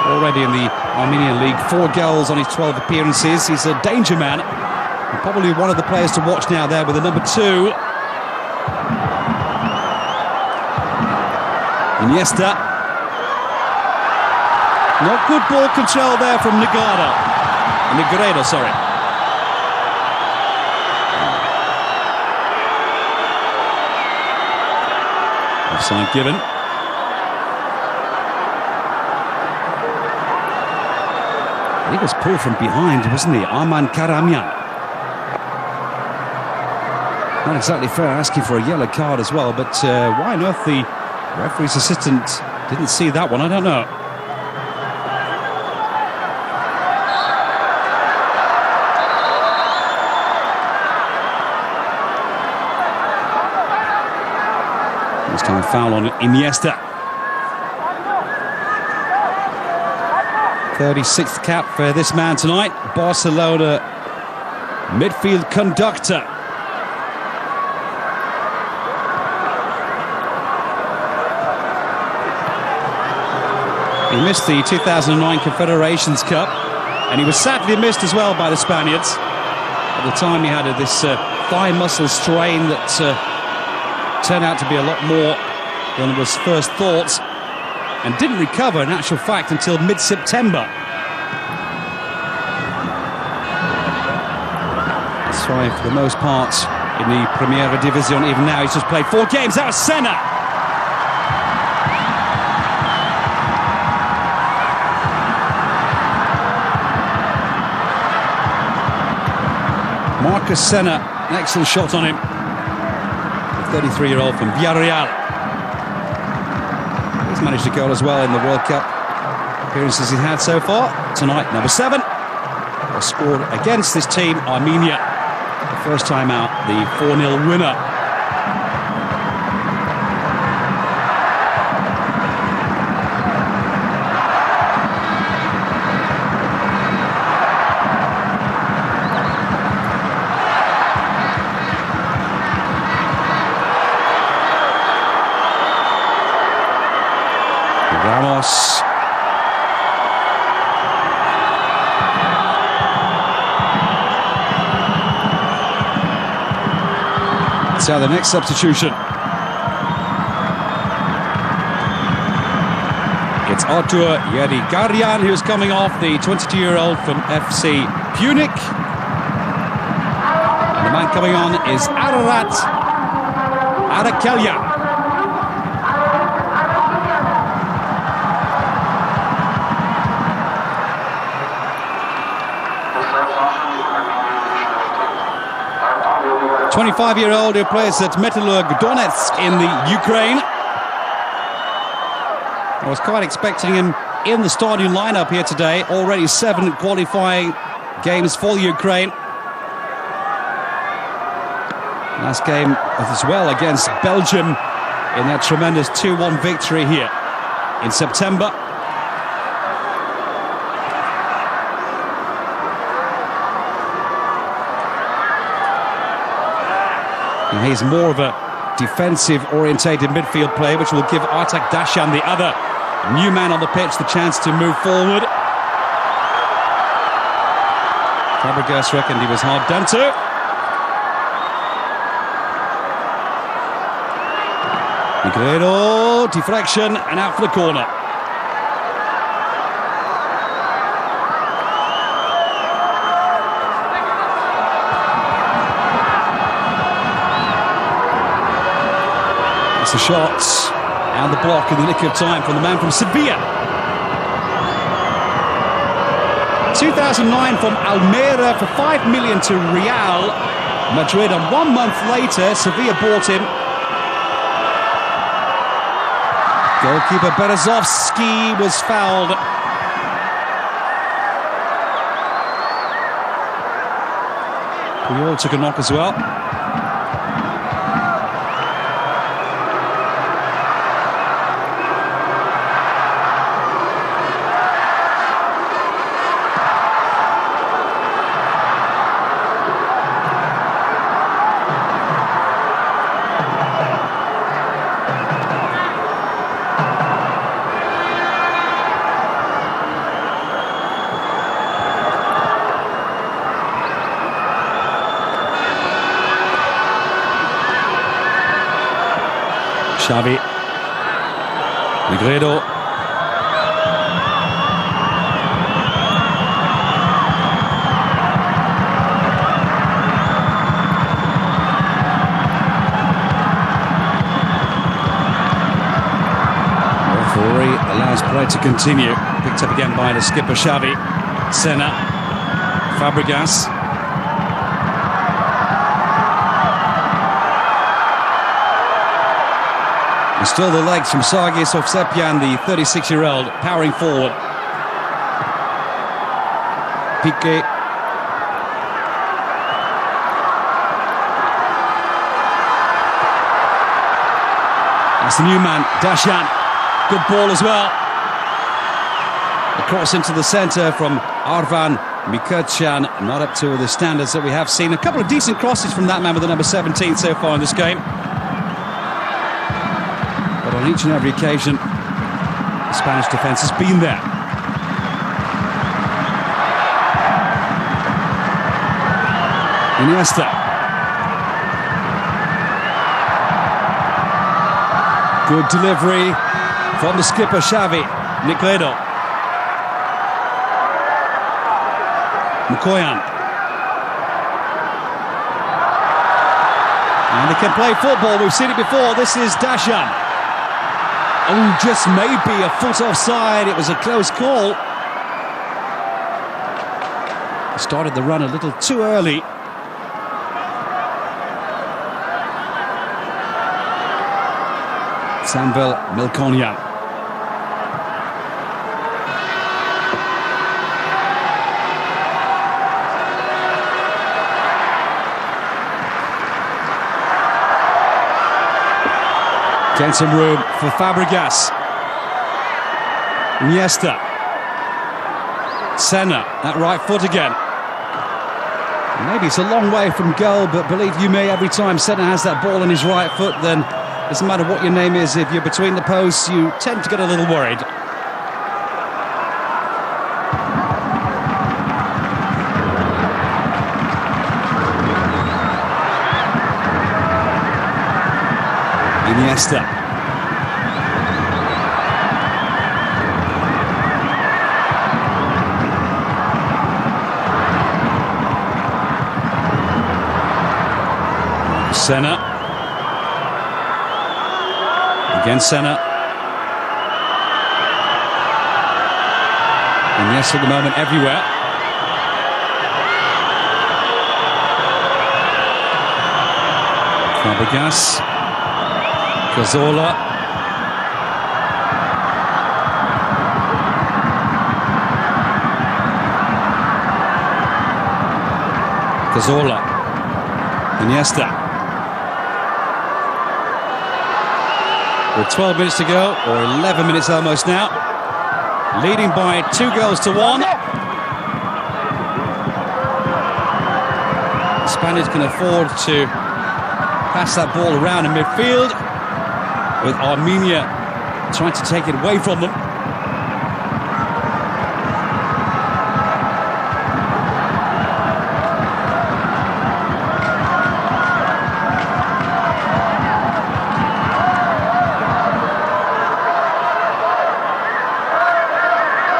Already in the Armenian League, 4 goals on his 12 appearances. He's a danger man. And probably one of the players to watch now there with the number 2. Iniesta. Not good ball control there from Negredo, sorry. Offside given. He was pulled from behind, wasn't he? Arman Karamyan. Not exactly fair asking for a yellow card as well, but why on earth the referee's assistant didn't see that one, I don't know. This time a foul on Iniesta. 36th cap for this man tonight. Barcelona midfield conductor. He missed the 2009 Confederations Cup, and he was sadly missed as well by the Spaniards. At the time he had this thigh muscle strain that turned out to be a lot more than was first thought, and didn't recover in actual fact until mid-September. That's why for the most part in the Primera División, even now he's just played 4 games. That was Senna. Marcus Senna, an excellent shot on him. The 33-year-old from Villarreal. He's managed a goal as well in the World Cup appearances he's had so far. Tonight, number 7. Scored against this team, Armenia. The first time out, the 4-0 winner. Ramos. So the next substitution. It's Artur Yedigaryan who's coming off, the 22-year-old from FC Punic. And the man coming on is Ararat Arakelya. A 25-year-old who plays at Metalurg Donetsk in the Ukraine. I was quite expecting him in the starting lineup here today. Already 7 qualifying games for Ukraine. Last game as well against Belgium in that tremendous 2-1 victory here in September. And he's more of a defensive-orientated midfield player, which will give Artak Dashan, the other new man on the pitch, the chance to move forward. Fabregas reckoned he was hard done to. Negredo, deflection, and out for the corner. It's the shots. And the block in the nick of time from the man from Sevilla. 2009 from Almeria for 5 million to Real Madrid, and 1 month later Sevilla bought him. Goalkeeper Berezovsky was fouled. Puyol took a knock as well. Xavi, Negredo, referee allows play to continue. Picked up again by the skipper Xavi. Senna, Fabregas. And still the legs from Sargis Ovsepian, the 36-year-old, powering forward. Piqué. That's the new man, Dashan. Good ball as well. Across into the centre from Arvan Mikirchan. Not up to the standards that we have seen. A couple of decent crosses from that man with the number 17 so far in this game. But on each and every occasion, the Spanish defence has been there. Iniesta. Good delivery from the skipper Xavi. Negredo. Mkoyan. And they can play football. We've seen it before. This is Dashan. Oh, just maybe a foot offside. It was a close call. Started the run a little too early. Samvel Milkonyan. Getting some room for Fabregas. Iniesta. Senna, that right foot again. Maybe it's a long way from goal, but believe you me, every time Senna has that ball on his right foot, then it doesn't matter what your name is, if you're between the posts, you tend to get a little worried. Iniesta. Senna. Again, Senna. And yes, at the moment, everywhere. Fabregas. Cazorla. Cazorla. Iniesta. With 12 minutes to go, or 11 minutes almost now. Leading by 2 goals to 1. The Spaniards can afford to pass that ball around in midfield, with Armenia trying to take it away from them.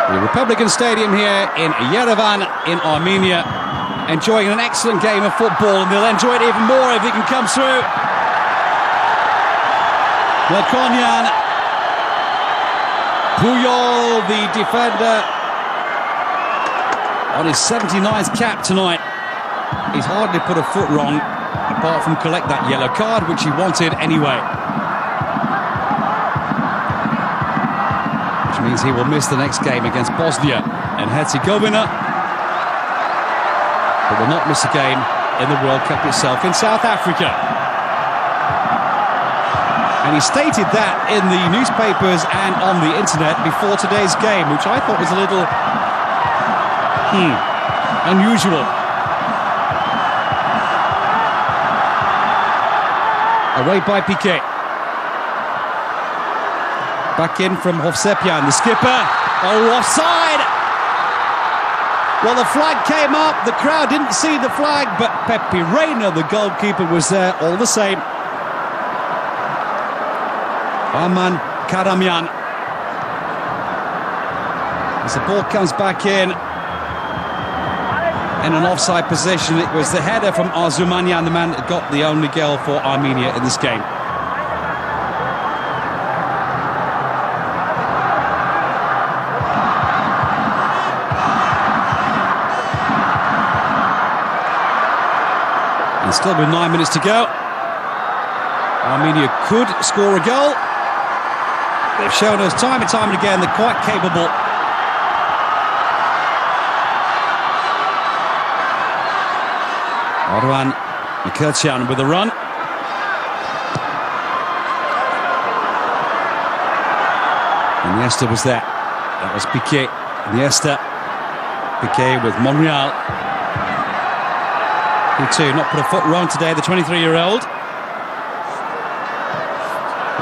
The Republican Stadium here in Yerevan in Armenia, enjoying an excellent game of football, and they'll enjoy it even more if they can come through. Melkonyan, Puyol, the defender, on his 79th cap tonight. He's hardly put a foot wrong, apart from collect that yellow card, which he wanted anyway. Which means he will miss the next game against Bosnia and Herzegovina, but will not miss a game in the World Cup itself in South Africa. And he stated that in the newspapers and on the internet before today's game, which I thought was a little unusual. Away by Piqué. Back in from Hovsepian, the skipper. Oh, offside! Well, the flag came up. The crowd didn't see the flag, but Pepe Reina, the goalkeeper, was there all the same. Arman Karamyan. As the ball comes back in an offside position, it was the header from Arzumanyan, the man that got the only goal for Armenia in this game. And still with 9 minutes to go, Armenia could score a goal. They've shown us time and time again they're quite capable. Orhan Mkhitaryan with a run. Iniesta was there. That was Piqué. Iniesta. Piqué with Monreal. He too not put a foot wrong today, the 23-year-old.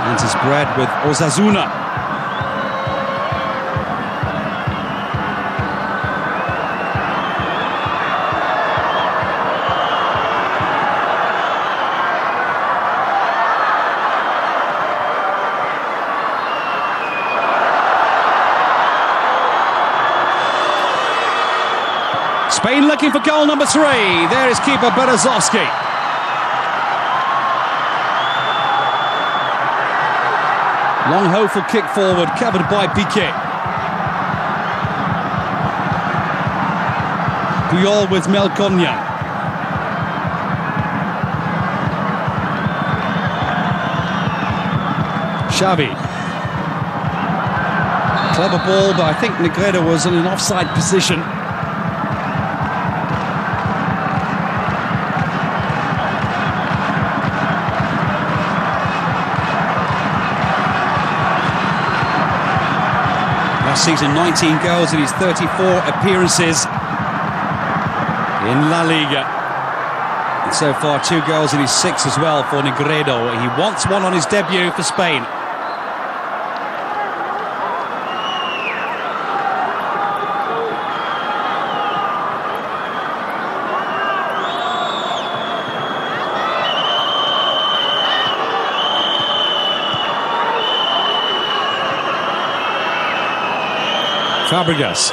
And his bread with Osasuna. Spain looking for goal number 3. There is keeper Berezovsky. Long hopeful kick forward, covered by Piqué. Puyol with Melkonyan. Xavi. Clever ball, but I think Negredo was in an offside position. Last season, 19 goals in his 34 appearances in La Liga. And so far, 2 goals in his 6 as well for Negredo. He wants one on his debut for Spain. Fabregas.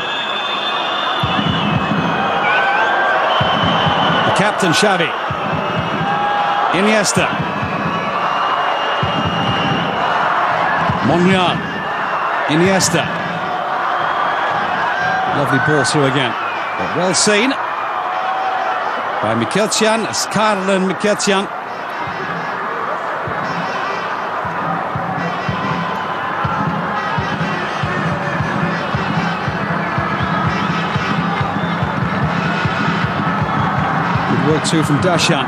The captain, Xavi. Iniesta. Monreal. Iniesta. Lovely ball through again. But well seen by Mkhitaryan. That's Karlan Mkhitaryan. Good work too from Dashan.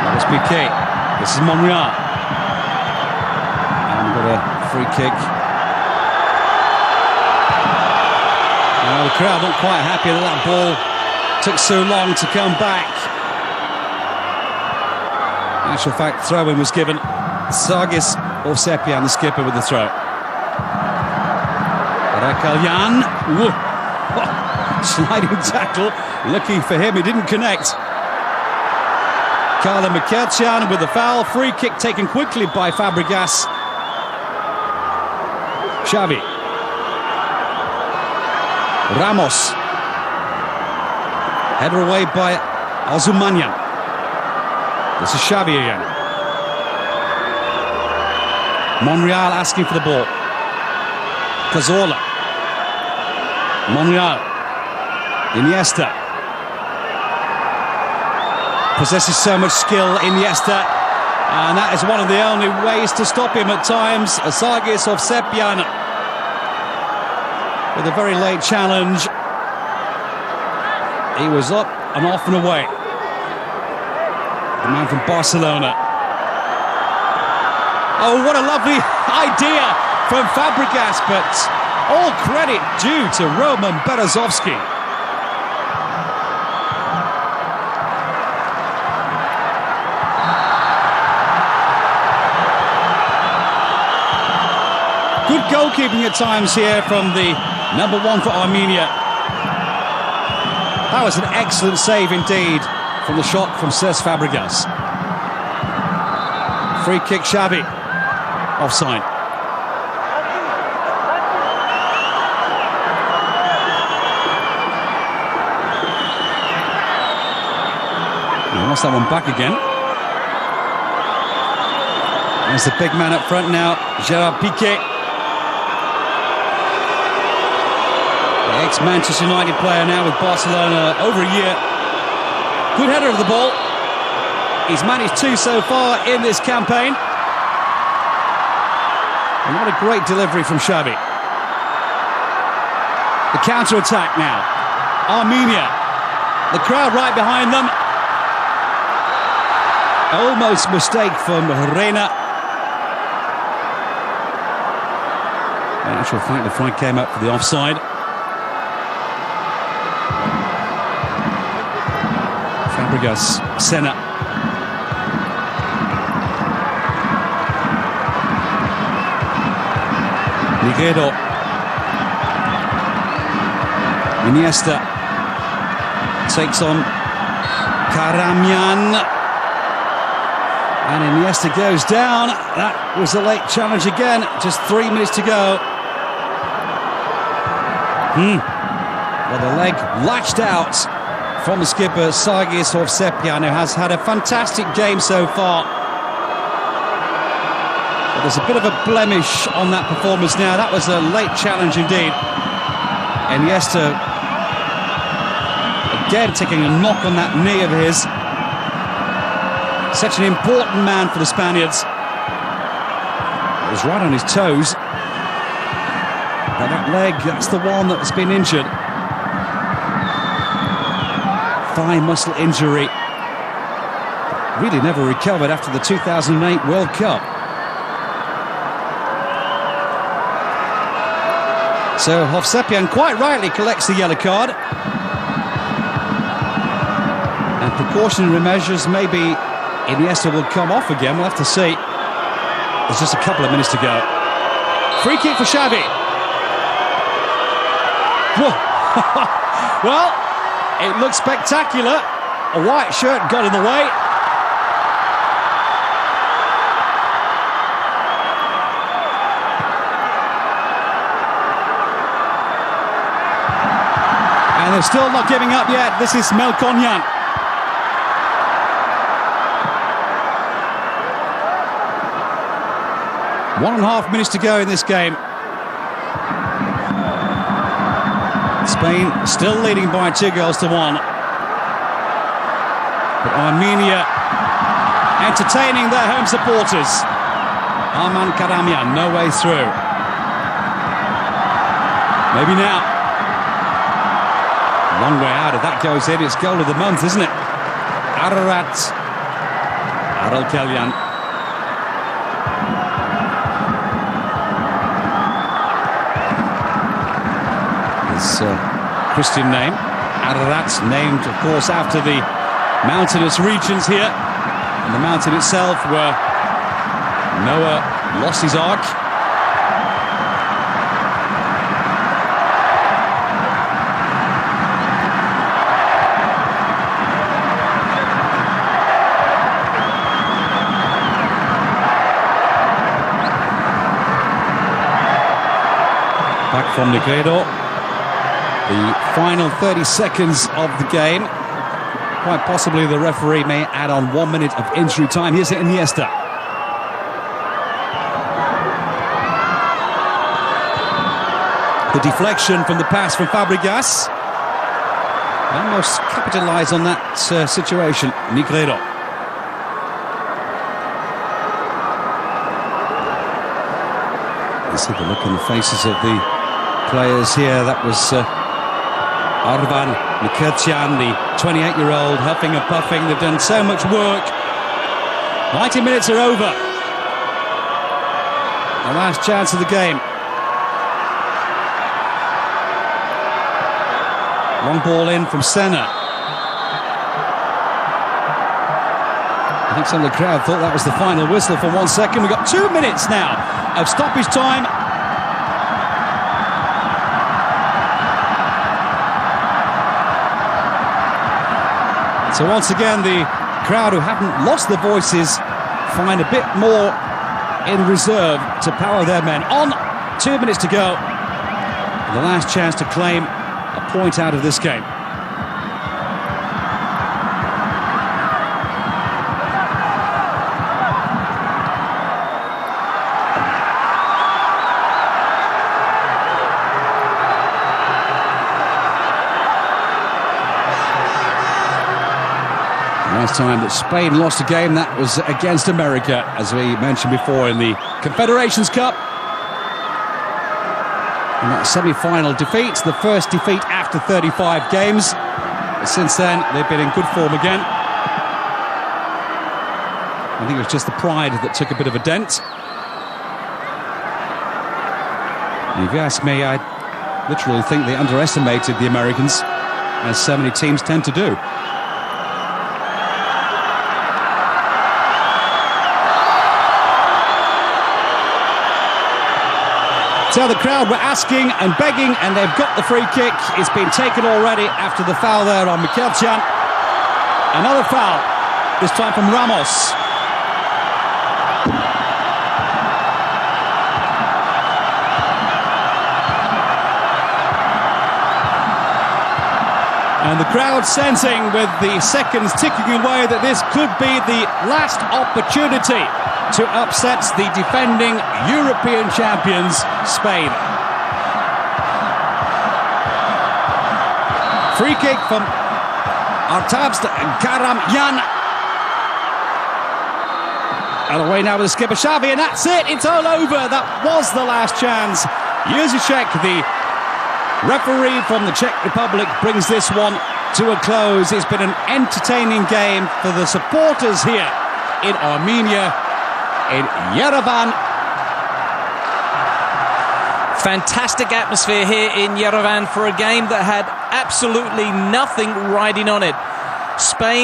That was Piqué. This is Monreal. And got a free kick. The crowd not quite happy that that ball took so long to come back. In actual fact, throw-in was given. Sargis Ovsepian, the skipper, with the throw. Rakalyan. Sliding tackle. Lucky for him, he didn't connect. Karlan Mkhitaryan with the foul. Free kick taken quickly by Fabregas. Xavi. Ramos. Header away by Ousmane. This is Xavi again. Monreal asking for the ball. Cazorla. Monreal. Iniesta. Possesses so much skill, Iniesta. And that is one of the only ways to stop him at times. Sargis Ovsepian with a very late challenge. He was up and off and away. The man from Barcelona. Oh, what a lovely idea from Fabregas, but all credit due to Roman Berezovsky. Good goalkeeping at times here from the number one for Armenia. That was an excellent save indeed from the shot from Cesc Fabregas. Free kick, Xavi. Offside. He lost that one back again. There's the big man up front now, Gerard Piqué. Ex-Manchester United player now with Barcelona over a year. Good header of the ball. He's managed two so far in this campaign. And what a great delivery from Xavi. The counter-attack now. Armenia. The crowd right behind them. Almost mistake from Reina. In actual fact, the flag came up for the offside. Fabregas, Senna. Niguedo. Iniesta takes on Karamian. And Iniesta goes down. That was a late challenge again. Just 3 minutes to go. Well, the leg lashed out from the skipper, Sargis Ovsepian, who has had a fantastic game so far. But there's a bit of a blemish on that performance now. That was a late challenge indeed. Iniesta, again, taking a knock on that knee of his. Such an important man for the Spaniards. It was right on his toes. But that leg, that's the one that's been injured. Thigh muscle injury. Really never recovered after the 2008 World Cup. So Ovsepian quite rightly collects the yellow card. And precautionary measures, maybe Iniesta will come off again. We'll have to see. There's just a couple of minutes to go. Free kick for Xavi. Well, it looks spectacular. A white shirt got in the way. And they're still not giving up yet. This is Melkonyan. 1.5 minutes to go in this game. Spain still leading by 2-1. But Armenia entertaining their home supporters. Arman Karamyan, no way through. Maybe now. Long way out. If that goes in, it's goal of the month, isn't it? Ararat Aralkelyan. His Christian name, Ararat, named, of course, after the mountainous regions here, and the mountain itself where Noah lost his ark. Back from Negredo. The final 30 seconds of the game. Quite possibly the referee may add on 1 minute of injury time. Here's Iniesta. The deflection from the pass from Fabregas. Almost capitalised on that situation. Negredo. You see the look in the faces of the players here. That was Arvan Nikirtian, the 28-year-old, huffing and puffing. They've done so much work. 90 minutes are over. The last chance of the game. Long ball in from Senna. I think some of the crowd thought that was the final whistle for 1 second. We've got 2 minutes now of stoppage time. So once again, the crowd who haven't lost their voices find a bit more in reserve to power their men. On, 2 minutes to go. The last chance to claim a point out of this game. Last time that Spain lost a game, that was against America, as we mentioned before, in the Confederations Cup. And that semi-final defeat, the first defeat after 35 games. But since then, they've been in good form again. I think it was just the pride that took a bit of a dent. And if you ask me, I literally think they underestimated the Americans, as so many teams tend to do. So the crowd were asking and begging, and they've got the free kick. It's been taken already after the foul there on Mikkelchan. Another foul, this time from Ramos. And the crowd sensing, with the seconds ticking away, that this could be the last opportunity to upset the defending European champions, Spain. Free kick from Artabst Karamyan. And away now with the skipper Xavi, and that's it, it's all over. That was the last chance. Jurzyszek, the referee from the Czech Republic, brings this one to a close. It's been an entertaining game for the supporters here in Armenia, in Yerevan. Fantastic atmosphere here in Yerevan for a game that had absolutely nothing riding on it. Spain